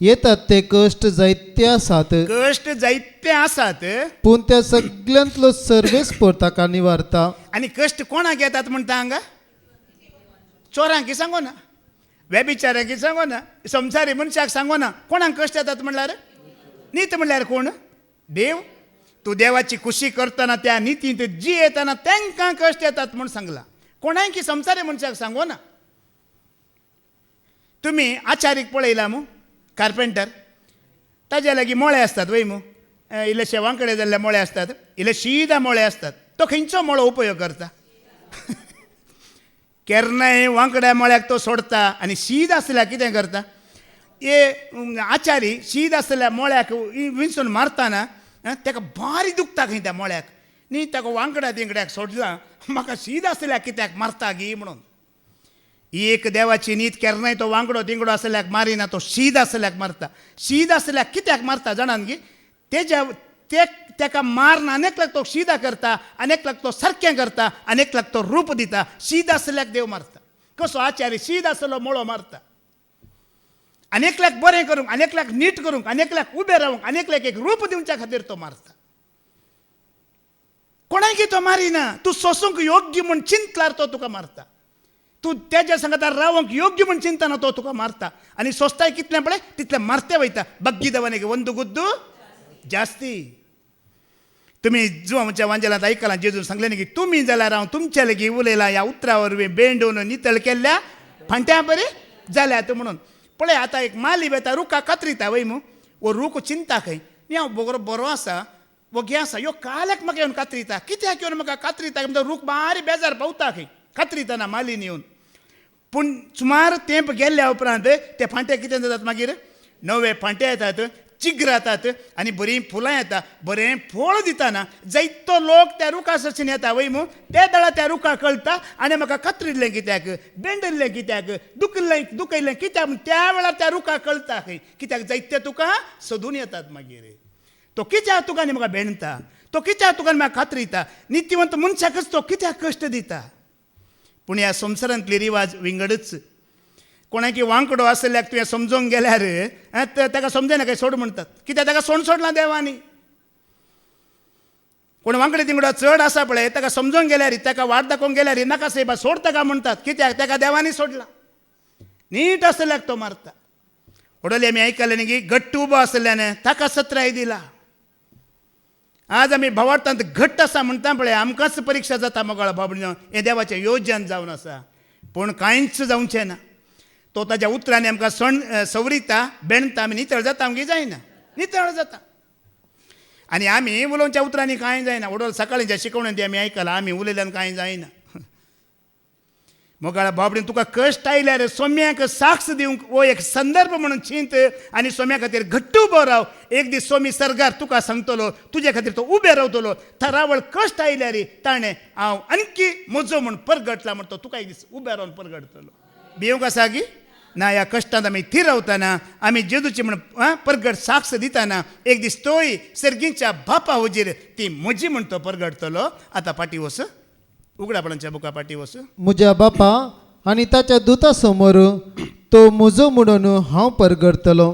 येतात ते कश्ट जायते आसात कश्ट जायते आसात पूण त्या सगळ्यांतलो सर्वेस्पर ताका निवारता. आनी कश्ट कोणाक येतात म्हणटा हांगा चोरांक सांगो ना वेबिचारांक सांगो ना संसारी मनशाक सांगो ना कोणाक कश्ट येतात म्हणल्यार नीत म्हणल्यार कोण देव. तूं देवाची खुशी करतना त्या नितींत जी येतना तांकां कश्ट येतात म्हूण सांगला कोणाय की संसारी मनशाक सांगो ना. तुमी आचारीक पळयला मू कार्पेंटर ताजे लागीं मोळे आसतात वय मू इल्लेशे वांकडे जाल्ले मोळे असतात इल्ले शिदा मोळे असतात तो खंयचो मोळो उपयोग करता केन्नाय वांकड्या मोळ्याक तो सोडता आनी शीद आसल्यार कितें करता आचारी शीद आसल्या मोळ्याक विंचून मारतना ताका भारी दुखता खंय त्या मोळ्याक न्ही ताका वांकड्या तिंकड्याक सोडला म्हाका शीद आसल्यार कित्याक मारता गी म्हणून. एक देवाची नीत केन्नाय तो वांकडो तिंगडो आसल्याक मारिना तो शीद आसल्याक मारता. शीद आसल्याक कित्याक मारता जाणान गी ताका मारन अनेकल्याक तो शिदा करता अनेकल्याक तो सारकें करता अनेकल्याक तो रूप दिता. शीद आसल्याक देव मारता कसो आचार्य शीद आसलो मोळो मारता अनेकल्याक बरें करूंक अनेकल्याक नीट करूंक अनेकल्याक उबें रावंक अनेकल्याक एक रूप दिवच्या खातीर तो मारता. कोणाय तो मारिना तूं सोसूंक योग्य म्हूण चिंतल्यार तो तुका मारता. तूं तेज्या सांगातार रावंक योग्य म्हूण चिंतना तो तुका मारता आनी सोंसताय कितलें पळय तितलें मारते वयता. बग्गी दवानेक ಒಂದು गुद्दू जास्ती. तुम्ही जुवाच्या वांजेलांत आयकलां जेजून सांगलें की तुमी जाल्यार हांव तुमच्या लागीं उलयलां ह्या उतरा वरवीं बेंडून नितळ केल्ल्या फांट्या बरें जाल्यात म्हणून. पळय आतां एक माली बेता रुखाक कातरिता वय मू वो रूख चिंता खंय न्ही हांव बरो आसा वो घे आसा ह्यो काल्याक म्हाका येवन कातरिता कित्याक येवन म्हाका कातरिता म्हणटा रूख बारी बेजार पावता खंय कातरितना मालीन येवन. पूण सुमार तेंप गेल्ल्या उपरांत ते फांटे कितें जातात मागीर नवे फांटे येतात चिग्र येतात आनी बरीं फुलां येता बरें फळ दितना जायतो लोक त्या रुखा सशीन येता वय मू त्या दळा त्या रुखाक कळटा आनी म्हाका कातरिल्लें कित्याक बेंडल्लें कित्याक दुखयल्लें कित्याक त्या वेळार त्या रुखाक कळटा खंय कित्याक जायते तुका सोदून येतात मागीर. तो कित्याक तुका आनी म्हाका बेंडता तो कित्याक तुका आनी म्हाका कातरिता नित्यवंत मनशाकच तो कित्याक कश्ट दिता. पूण ह्या संवसारांतले रिवाज विंगडच कोणाकी वांकडो आसल्याक तुवें समजोवंक गेल्यार ताका समजना काय सोड म्हणटात कित्याक ताका सोडलां देवानी. कोण वांकडे तिंगडो चड आसा पळय ताका समजोवंक गेल्यार ताका वाट दाखोवंक गेल्यार नाका सायबा सोड ताका म्हणटात कित्याक ताका देवानी सोडला. नीट आसल्याक तो मारता. ओडोली आमी आयकलें न्ही की घट्ट उबो आसल्यान ताका सत्राय दिला. आज आमी भावार्थांत घट्ट आसा म्हणटा पळय आमकांच परीक्षा जाता मोगाळ बाबड्यो हें देवाचें योजन जावन आसा पूण कांयच जावचें ना. तो ताच्या उतरांनी आमकां सवरिता बेणता आमी नितळ जाता आमगे जायना नितळ जाता आनी आमी उलोवच्या उतरांनी कांय जायना. ओडोल सकाळींच्या शिकवण्यांत आमी आयकलां आमी उलयल्यान कांय जायना. मोगाळ बाबडीन तुका कश्ट आयल्यार सोम्याक साक्ष दिवंक वो एक संदर्भ म्हणून चिंत आनी सोम्या खातीर घट्ट उबो राव. एक दीस सोमी सरगार तुका सांगतलो तुजे खातीर तो उबे रावतलो. थरावळ कश्ट आयल्यार ताणें हांव आणकी म्हजो म्हूण परगटला म्हण तो तुका एक दीस उबे रावन परगटतलो. भिवंक आसा गी ना ह्या कश्टांत आमी थीर रावतना आमी जेजूची म्हण परगट साक्ष दितना एक दीस तोय सर्गीच्या बापा हुजीर ती म्हजी म्हण तो परगटतलो. आतां पाटी वस उगडापणाच्या बुका पाटी वस. म्हज्या बापा आनी ताच्या दुता समोर तो म्हजो म्हणून हांव परगडतलो.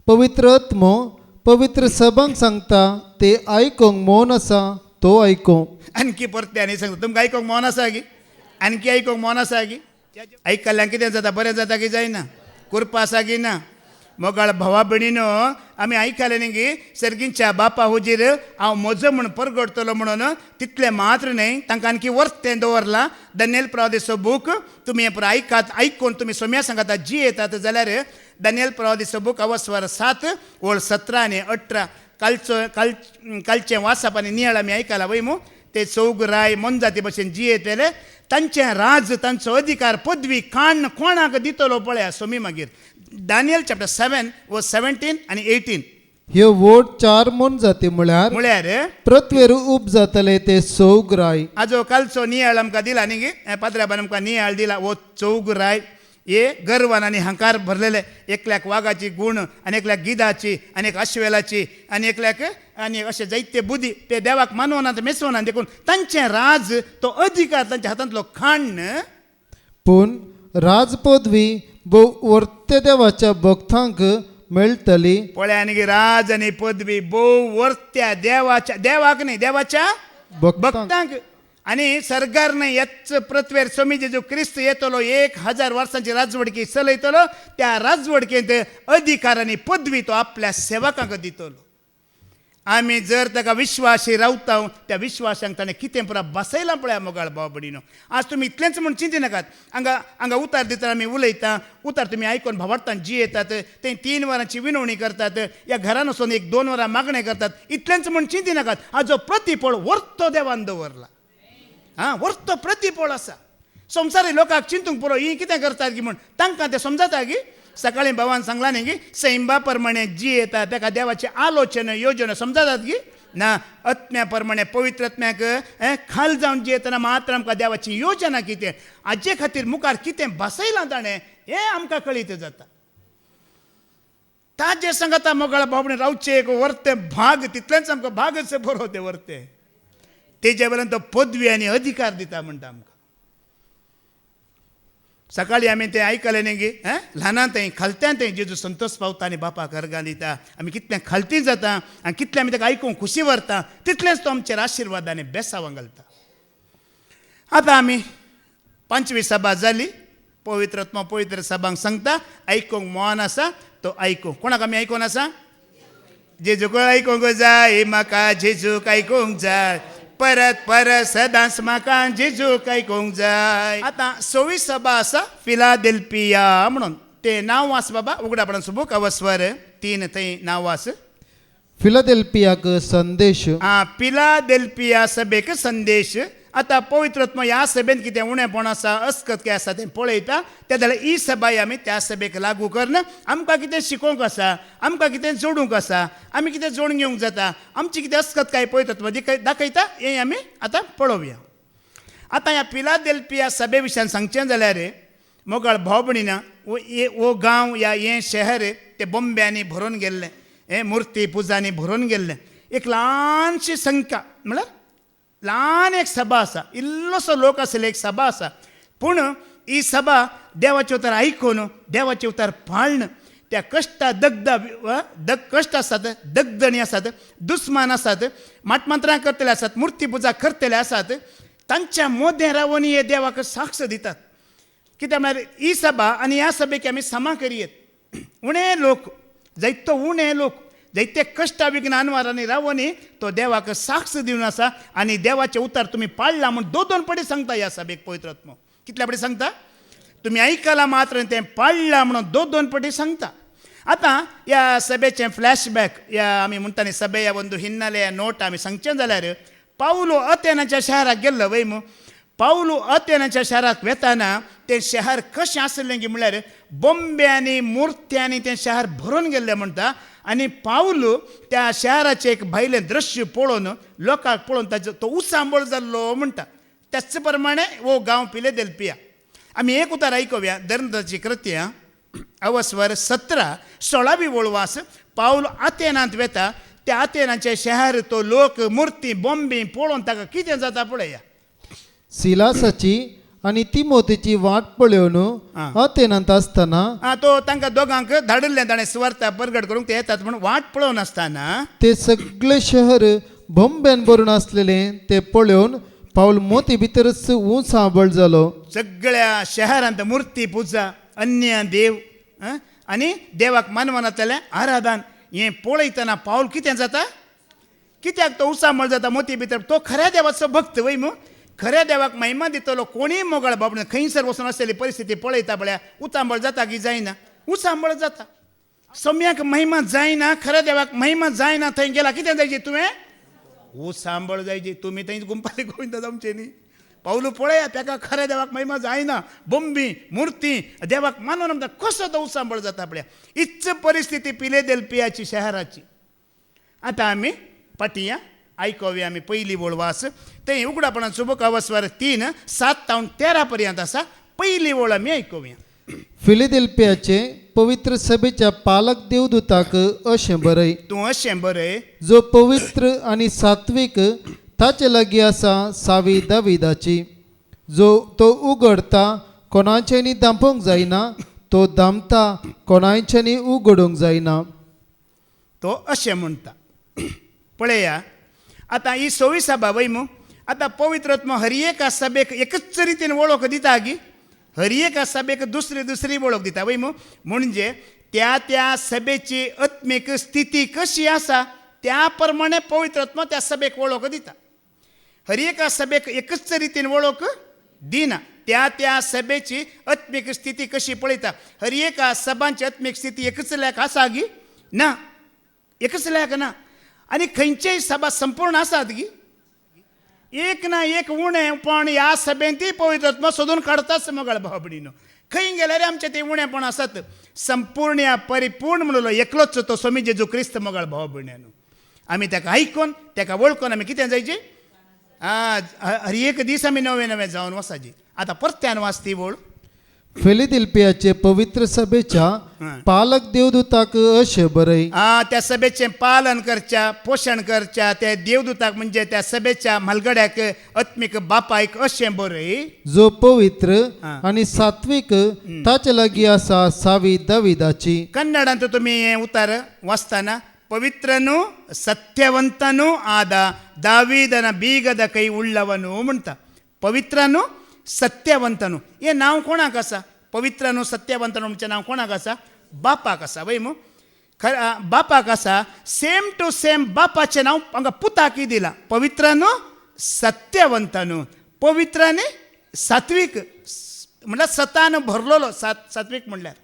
पवित्र आत्मो पवित्र सभांक सांगता ते आयकोंक मौन आसा तो आयको. आणकी परत्यांनी सांगता तुमकां आयकोंक मौन आसा गी आणकी आयकोंक मौन आसा गी आयकल्ल्यान कितें जाता बरें जाता की जायना कुरपा आसा की ना. मोगाळ भावा भयणीनो आमी आयकलें न्ही गी सर्गीच्या बापा हुजीर हांव म्हजो म्हूण परगडतलो म्हणून तितलें मात्र न्हय तांकां आणकी वर्थ तें दवरलां. दानियेल प्रवादीचो बूक तुमी हें आयकात आयकून तुमी सोम्या सांगाता जी येतात जाल्यार दानियेल प्रवादीचो बूक अवस्वर 7 ओळ 17 आनी 18 कालचें वाचप आनी नियाळ आमी आयकलां वय मू ते चौग राय मन जाती भशेन जी येतले तांचें राज तांचो अधिकार पदवी काण कोणाक दितलो पळया सोमी मागीर. दानियल चॅप्टर 7 वर्स 17 आनी 18 ह्यो वोट 4 मन जाती म्हळ्यार पृथ्वीर उब जातले ते चौग राय. आजो कालचो नियाळ आमकां दिला न्ही गे पाद्राबान आमकां नियाळ दिला वो चौग राय हे गर्वान आणि हंकार भरलेले एकल्याक वाघाची गुण आणि एकल्याक गिधाची आणि एक अश्वेलाची आणि एकल्याक आणि असे जायते बुद्धी ते देवाक मानवना मेसवना देखून तांचे राज तो अधिकार तांच्या हातांतलो खाण पूण राजपदवी वर्ते देवाच्या भक्तांक मेळटली. पळय आनी राज आणि पदवी वर्त्या देवाच्या देवाक नाही देवाच्या भक्तांक आणि सरकार नाही याच पृथ्वीर स्वामी जेजू क्रिस्त येतलो 1000 वर्सांची राजवडकी चलयतलो त्या राजवडकेंत अधिकार आणि पदवी तो आपल्या सेवकांक दितलो. आमी जर ताका विश्वासी रावता त्या विश्वासांक ताणें कितें पुरा बसयलां पळय मोगाळ भाव भयणीनो. आज तुमी इतलेंच म्हूण चिंती नाकात. हांगा उतार दिता आमी उलयता उतार तुमी आयकून भावार्थान जी येतात ते 3 वरांची विनवणी करतात या घरान वचून 1-2 वरां मागणें करतात इतलेंच म्हूण चिंती नाकात. हाजो प्रतिफळ वर्तो देवान दवरला. वर्तो प्रतिफळ आसा. संवसारी लोकांक चिंतूंक पुरो ही कितें करतात की म्हूण तांकां तें समजता की सकाळी भावान सांगलां न्ही की सैंबा प्रमाणे जी येता ताका देवाची आलोचना योजना समजतात की ना आत्म्या प्रमाणे पवित्र आत्म्याक खाल जावन जी येतना मात्र आमकां देवाची योजना कितें हाजे खातीर मुखार कितें बसयलां ताणें हें आमकां कळीत जाता. ताजे सांगता मोगाळ भावणे रावचे एक वर्ते भाग तितलेंच आमकां भागच बरो ते वर्ते तेजे वेल्यान तो पदवी आनी अधिकार दिता म्हणटा आमकां. सकाळी आमी तें आयकलें न्ही गी ल्हानांतय खालत्यांतय जेजू संतोष पावता आनी बापाक अर्गां दिता. आमी कितलें खालती जाता आनी कितलें आमी ताका आयकूंक खुशी व्हरता तितलेंच तो आमचेर आशिर्वाद आनी बेसांवां घालता. आतां आमी 5वी सभा जाली. पवित्र सभांक सांगता आयकूंक मोहन आसा तो आयकूंक. कोणाक आमी आयकून आसा? जेजूक आयकूंक जाय म्हाका जेजूक आयकूंक जाय परत सदांच म्हाका जेजूक आयकूंक जाय. आतां 6वी सभा आसा फिलाडेल्फिया म्हणून ते नांव आसा बाबा उगडापणान सुबूक अवस्वर 3 थंय नांव आसा. फिलाडेल्फियाक संदेश. फिलाडेल्फिया सभेक संदेश. आतां पवित्रत्म ह्या सभेन कितें उणेपण आसा अस्कत कितें आसा तें पळयता त्या जाल्यार ही सभा आमी त्या सभेक लागू करना. आमकां कितें शिकोवंक आसा आमकां कितें जोडूंक आसा आमी कितें जोडून घेवंक जाता आमची कितें अस्कत काय पवित्रत्व दाखयता हें आमी आतां पळोवया. आतां ह्या फिलाडेल्फिया सभे विशयान सांगचें जाल्यार मोगाळ भाव भयणीना वो गांव या हें शहर ते बोंब्यांनी भरून गेल्लें हें मुर्ती पुजांनी भरून गेल्लें. एक ल्हानशी संख्या म्हळ्यार ल्हान एक सभा आसा इल्लोसो लोक आसले एक सभा आसा पूण ही सभा देवाचे उतार आयकून देवाचे उतार पाळण त्या कश्टा कश्ट आसात दगदणी आसात दुस्मान आसात माटमांत्रां करतले आसात मूर्ती पुजा करतले आसात तांच्या मोदें रावून हे देवाक साक्ष दितात. कित्याक म्हळ्यार ही सभा आनी ह्या सभेक आमी समा करियेत. उणे लोक जायतो उणे लोक जायते कश्टा विघ्नांवारांनी रावनी तो देवाक साक्ष दिवन आसा आनी देवाचे उतार तुमी पाळला म्हूण 2 पटी सांगता ह्या सभेक पवित्रत्म. कितल्या पटी सांगता? तुमी आयकलां मात्र तें पाळलां म्हणून 2 पटी सांगता. आतां ह्या सभेचें फ्लॅशबॅक ह्या आमी म्हणटा न्ही सभे ह्या ಒಂದು ಹಿನ್ನೆಲೆಯ नोट आमी सांगचें जाल्यार पावलो अथेनाच्या शहराक गेल्लो वय मू. पावलो अथेनाच्या शहराक वेताना तें शहर कशें आसलें की म्हळ्यार बोंब्यांनी मुर्त्यांनी तें शहर भरून गेल्लें म्हणटा. आनी पावलो त्या शहराचें एक भायलें दृश्य पळोवन लोकांक पळोवन ताजो तो उसांबळ जाल्लो म्हणटा. त्याच प्रमाणे वो गांव फिलाडेल्फिया. आमी एक उतार आयकुया धर्मदाची कृत्या अवस्वर 17 16वी वळवास. पावलो आथेनांत वेता त्या आथेनाचे शहर तो लोक मुर्ती बोंबी पळोवन ताका कितें जाता पळया. सिलासाची आनी तिमोथीची वाट पळोवन अथेनांत आसतना तो तांकां दोगांक धाडिल्लें ताणें सुवार्ता प्रगट करूंक ते येतात म्हूण वाट पळोवन आसतना ते सगळे शहर बोंब्यान भरून आसलेलें ते पळोवन पावल मोती भितरच उसांबळ जालो. सगळ्या शहरांत मुर्ती पुजा अन्य देव आनी देवाक मानवनातलें आराधन हें पळयतना पावल कितें जाता कित्याक तो उसांबळ जाता मोती भितर. तो खऱ्या देवाचो भक्त वय मू. खऱ्या देवाक महिमा दितलो कोणीय मोगाळ बाबणे खंयसर वचून आसलेली परिस्थिती पळयता पळया उतांबळ जाता की जायना? उसांबळ जाता. सम्याक महिमा जायना खऱ्या देवाक महिमा जायना थंय गेला कितें जायचें तुवें? उसांबळ जायची. तुमी थंय गुंपाली गोविंदा जावचें न्ही. पावलो पळया ताका खऱ्या देवाक महिमा जायना बोंबी मूर्ती देवाक मानून म्हणटा कसो तो उसांबळ जाता पळया. इच्च परिस्थिती फिलाडेल्फियाची शहराची. आतां आमी पाटया आयकोव्या आमी पयली वळवास थंय उगडापणान सुबक अवस्वर 3 7 ते 13 पर्यंत आसा. पयली वळ आमी आयकोव्या. फिलिदेल्फियाचे पवित्र सभेच्या पालक देवदूताक अशें बरय. तूं अशें बरय जो पवित्र आणि सात्विक ताचे लागीं आसा सावी दाविदाची. जो तो उगडता कोणाचेनी दांपोवंक जायना, तो दामता कोणाचेनी उगडूंक जायना. तो अशें म्हणटा. पळया आतां ही 26 बाबा आतां पवित्र आत्मा हर एका सभेक एकच रितीन वळख दिता गी. हर एका सभेक दुसरी वळख दिता वय म्हणजे त्या त्या सभेची आत्मीक स्थिती कशी आसा त्या प्रमाणे पवित्र आत्मा त्या सभेक वळख दिता. हर एका सभेक एकच रितीन वळख दिना. त्या त्या सभेची आत्मीक स्थिती कशी पळयता. हर एका सभांची आत्मीक स्थिती एकच लायक आसा गी ना, एकच लायक ना. आनी खंयचेय सभा संपूर्ण आसात गी. एक ना एक उणेपण ह्या सभेन ती पवित्र आत्मा सोदून काडताच मोगाळ भावबडीनो. खंय गेल्यार आमचे ते उणेपण आसात. संपूर्ण या परिपूर्ण म्हणलो एकलोच तो स्वामी जेजू क्रिस्त मोगाळ भावबडीनो. आमी ताका आयकून ताका वळखून आमी कितें जायचे हर एक दीस आमी नवे नवे जावन वचाचे. आतां परत्यान वाच ती वळ. फिलिदेल्फियाचे पवित्र सभेच्या पालक देवदूताक अशें बरय. त्या सभेचें पालन करच्या पोशण करच्या त्या देवदूताक म्हणजे त्या सभेच्या म्हालगड्याक आत्मीक बापायक अशें बरय. जो पवित्र आणि सात्विक ताचे लागीं आसा सावी दाविदाची. कन्नडांत तुमी हें उतार वाचताना ಪವಿತ್ರನು ಸತ್ಯವಂತನು ಆದ ದಾವೀದನ ಬೀಗದ ಕೈ ಉಳ್ಳವನು म्हणटा. पवित्रनु सत्यवंतनु हे नांव कोणाक आसा. पवित्रनु सत्यवंतनु म्हणजे नांव कोणाक आसा. बापाक आसा वय मू. बापाक आसा. सेम टू सेम बापाचें नांव हांगा पुताकी दिलां. पवित्रनु सत्यवंतनु. पवित्र आनी सात्वीक म्हणल्यार सतान भरलेलो सात्वीक म्हणल्यार.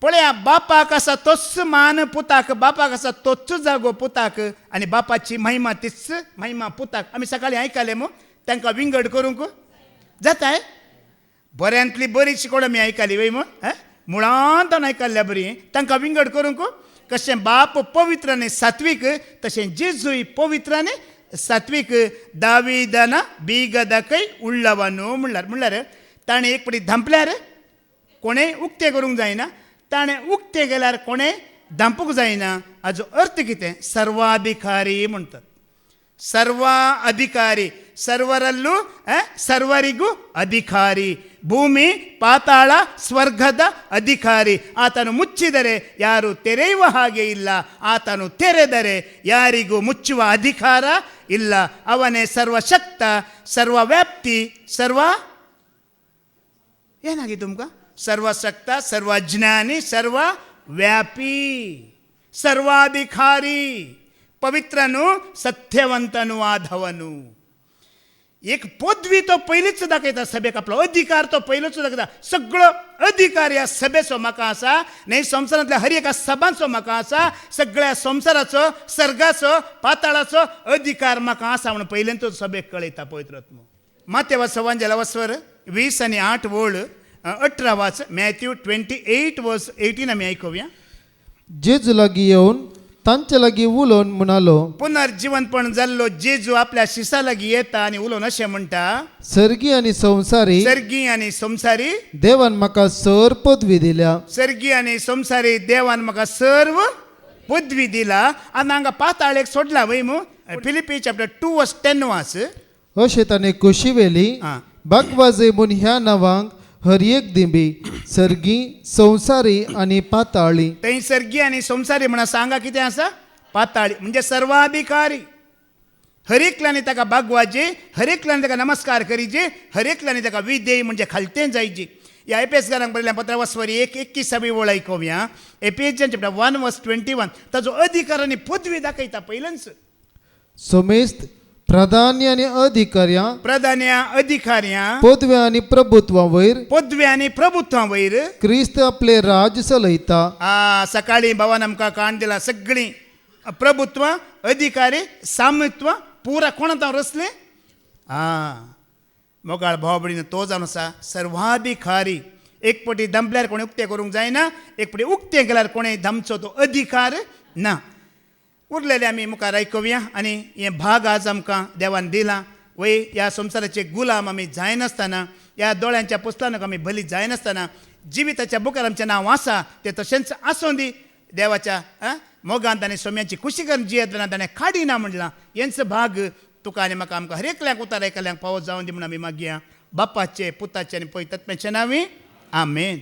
पळया बापाक आसा तोच मान पुताक. बापाक आसा तोच जागो पुताक आनी बापाची महिमा तीच महिमा पुताक. आमी सकाळीं आयकलें मू तांकां विंगड करूंक जाताय. बऱ्यांतली बरीचशी कोण आमी आयकली वय मू मुळांत आयकल्ल्या बरी तांकां विंगड करूंक. कशें बाप पवित्र आनी सात्वीक तशें जेजूय पवित्र आनी सात्वीक. दाविदान बीगदकय उಳ್ಳवनु म्हणल्यार ताणें एक पटी धांपल्यार कोणेय उक्तें करूंक जायना. ताणें उक्तें गेल्यार कोणेय धांपूंक जायना. हाजो अर्थ कितें. सर्वाधिकारी म्हणटात. ಸರ್ವ ಅಧಿಕಾರಿ ಸರ್ವರಲ್ಲೂ ಸರ್ವರಿಗೂ ಅಧಿಕಾರಿ. ಭೂಮಿ ಪಾತಾಳ ಸ್ವರ್ಗದ ಅಧಿಕಾರಿ. ಆತನು ಮುಚ್ಚಿದರೆ ಯಾರು ತೆರೆಯುವ ಹಾಗೆ ಇಲ್ಲ, ಆತನು ತೆರೆದರೆ ಯಾರಿಗೂ ಮುಚ್ಚುವ ಅಧಿಕಾರ ಇಲ್ಲ. ಅವನೇ ಸರ್ವಶಕ್ತ, ಸರ್ವವ್ಯಾಪ್ತಿ, ಏನಾಗಿ ತುಮಕ ಸರ್ವಶಕ್ತ, ಸರ್ವಜ್ಞಾನಿ, ಸರ್ವವ್ಯಾಪಿ, ಸರ್ವಾಧಿಕಾರಿ. पवित्रनु सत्यवंतनु आधवनु. एक पदवी तो पयलीच दाखयता सभेक. आपलो अधिकार तो पयलोच दाखयता. सगळो अधिकार ह्या सभेचो म्हाका आसा. न्ही संवसारांतल्या हर एका सभांचो म्हाका आसा. सगळ्या संवसाराचो, सर्गाचो, पाताळाचो अधिकार म्हाका आसा म्हणून पयलें तो सभेक कळयता पवित्र आत्मो. मातेवा सवांजेला वस्वर 20 आणि 8 वळ 18 वाच. मॅथ्यू 28:18 आमी आयकुया. जेजू लागीं येवन तांचे लागीं उलोवन म्हणालो. पुनर्जीवनपण जाल्लो जेजू आपल्या शिसा लागीं येता आनी उलोवन अशें म्हणटा. सर्गी आनी संवसारी सर्गी आनी संवसारी देवान म्हाका सर पदवी दिल्या. सर्गी आनी संवसारी देवान म्हाका सर्व पदवी दिला. आनी हांगा पाताळ एक सोडला वय मू. फिलिपी चॅप्टर 2:10 वाच. अशें ताणें कुशी वेली बागवाजे म्हूण ह्या नांवांक हर एक दिंबी सर्गी संवसारी आनी पाताळी. थंय सर्गी आनी संवसारी म्हणा सांगा कितें आसा. पाताळी म्हणजे सर्वाधिकारी. हर एकल्यानी ताका बागवाजे, हर एकल्यानी ताका नमस्कार करीचे, हर एकल्यानी ताका विधेय म्हणजे खालतें जायची. ह्या एपेसकारांक बरयल्या पत्रा वस्वरी 1:21 वळ आयकुया. एपेसियन चॅप्टर 1:21 ताजो अधिकार आनी पदवी दाखयता पयलेंच. सोमेस्त प्रधान्य आनी अधिकाऱ्या पदव्या आनी प्रभुत्वा वयर पदव्या आनी प्रभुत्वा वयर क्रिस्त आपले राज चलयता. सकाळीं भावान आमकां काण दिला. सगळीं प्रभुत्व, अधिकारी, सामित्व पुरा कोणात रचले. मोगाळ भावबडीन तो जावन आसा सर्वाधिकारी. एक पटी दंपल्यार कोणें उक्तें करूंक जायना. एक पटी उक्तें केल्यार कोणें धमचो तो अधिकार ना. उरलेले आमी मुखार आयकुया. आनी हे भाग आज आमकां देवान दिला. वय ह्या संवसाराचे गुलाम आमी जायनासतना ह्या दोळ्यांच्या पुस्तकांक आमी भली जायनासतना जिविताच्या बुकार आमचें नांव आसा तें तशेंच आसूं दी देवाच्या मोगांत आनी सोम्याची खुशी करून जियेतना ताणें काडी ना म्हणलां हेंच भाग तुका आनी म्हाका आमकां हर एकल्याक उतार आयकल्यांक फावो जावन दी म्हूण आमी मागया बापाचे पुताचे आनी पवित्रात्म्याचे नांवी आमेन.